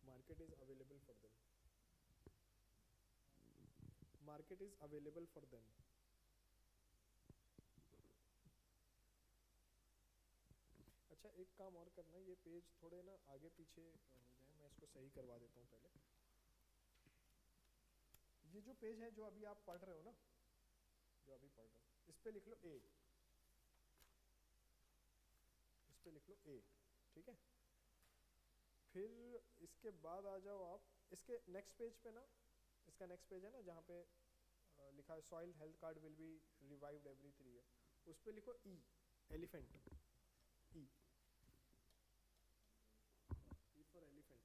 market is available for them, market is available for them। अच्छा एक काम और करना, ये पेज थोड़े ना आगे पीछे हो गए, मैं इसको सही करवा देता हूँ पहले। ये जो पेज है जो अभी आप पढ़ रहे हो ना, जो अभी पढ़ रहे हो, इस पे लिख लो ए, इस पे लिख लो ए, ठीक है। फिर इसके बाद आ जाओ आप इसके नेक्स्ट पेज पे ना, इसका नेक्स्ट पेज है ना जहाँ पे लिखा है soil health card will be revived every 3 year, उस पे लिखो E, elephant, E, E for elephant.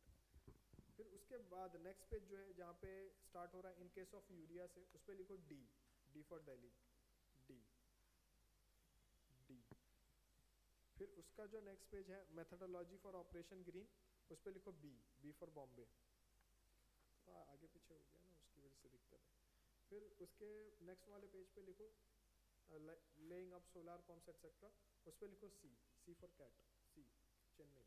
फिर उसके बाद नेक्स्ट पेज जो है जहाँ पे स्टार्ट हो रहा है इन केस ऑफ यूरिया से, उस पे लिखो D, D for Delhi, D, D. फिर उसका जो नेक्स्ट पेज है मेथडोलॉजी फॉर ऑपरेशन ग्रीन, उस पे लिखो बी, बी फॉर बॉम्बे, तो आगे पीछे हो गया ना उसकी वजह से दिक्कत है। फिर उसके नेक्स्ट वाले पेज पे लिखो laying up solar pumps etcetera, उस पे लिखो सी, सी फॉर कैट, सी, चेन्नई।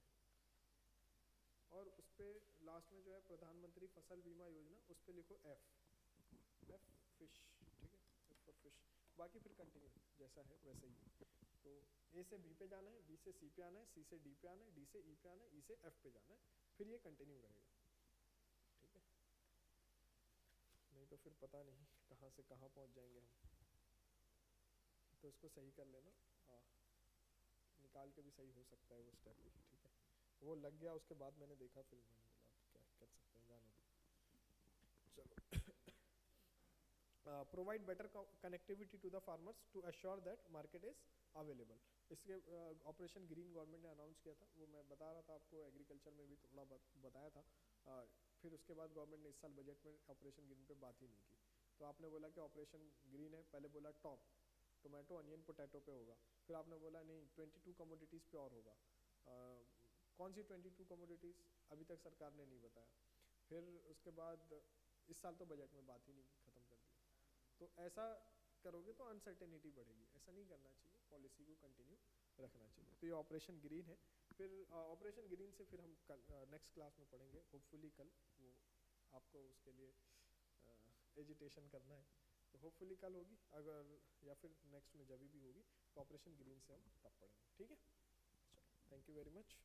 और उस पे लास्ट में जो है प्रधानमंत्री फसल बीमा योजना, उस पे लिखो एफ, एफ फिश, ठीक है, एफ फॉर फिश। बाकी फिर कंटिन्यू जैसा है वैसे ही, तो ए से बी पे जाना है, बी से सी पे आना है, सी से डी पे आना है, डी से ई पे आना है, ई से एफ पे जाना है, फिर ये कंटिन्यू रहेगा, ठीक है। नहीं तो फिर पता नहीं कहाँ से कहाँ पहुँच जाएंगे हम, तो इसको सही कर लेना, निकाल के भी सही हो सकता है वो स्टेप भी, ठीक है। वो लग गया उसके बाद मैंने देखा, फिर मैंने बोला क्या कर सकते हैं, जाने दो। चलो provide better connectivity to the farmers to assure that market is available. इसके ऑपरेशन ग्रीन गवर्नमेंट ने अनाउंस किया था, वो मैं बता रहा था आपको, एग्रीकल्चर में भी थोड़ा बताया था। फिर उसके बाद गवर्नमेंट ने इस साल बजट में ऑपरेशन ग्रीन पे बात ही नहीं की। तो आपने बोला कि ऑपरेशन ग्रीन है, पहले बोला टॉप टोमेटो अनियन पोटैटो पे होगा, फिर आपने बोला नहीं 22 कमोडिटीज़ पे और होगा। कौन सी 22 कमोडिटीज़ अभी तक सरकार ने नहीं बताया। फिर उसके बाद इस साल तो बजट में बात ही नहीं की, ख़त्म कर दिया। तो ऐसा करोगे तो अनसर्टेनिटी बढ़ेगी, ऐसा नहीं करना चाहिए, पॉलिसी को कंटिन्यू रखना चाहिए। तो ये ऑपरेशन ग्रीन है। फिर ऑपरेशन ग्रीन से फिर हम कल नेक्स्ट क्लास में पढ़ेंगे, होपफुली कल, वो आपको उसके लिए एजिटेशन करना है, तो होपफुली कल होगी, अगर या फिर नेक्स्ट में जब भी होगी तो ऑपरेशन ग्रीन से हम तब पढ़ेंगे, ठीक है। चलो, थैंक यू वेरी मच।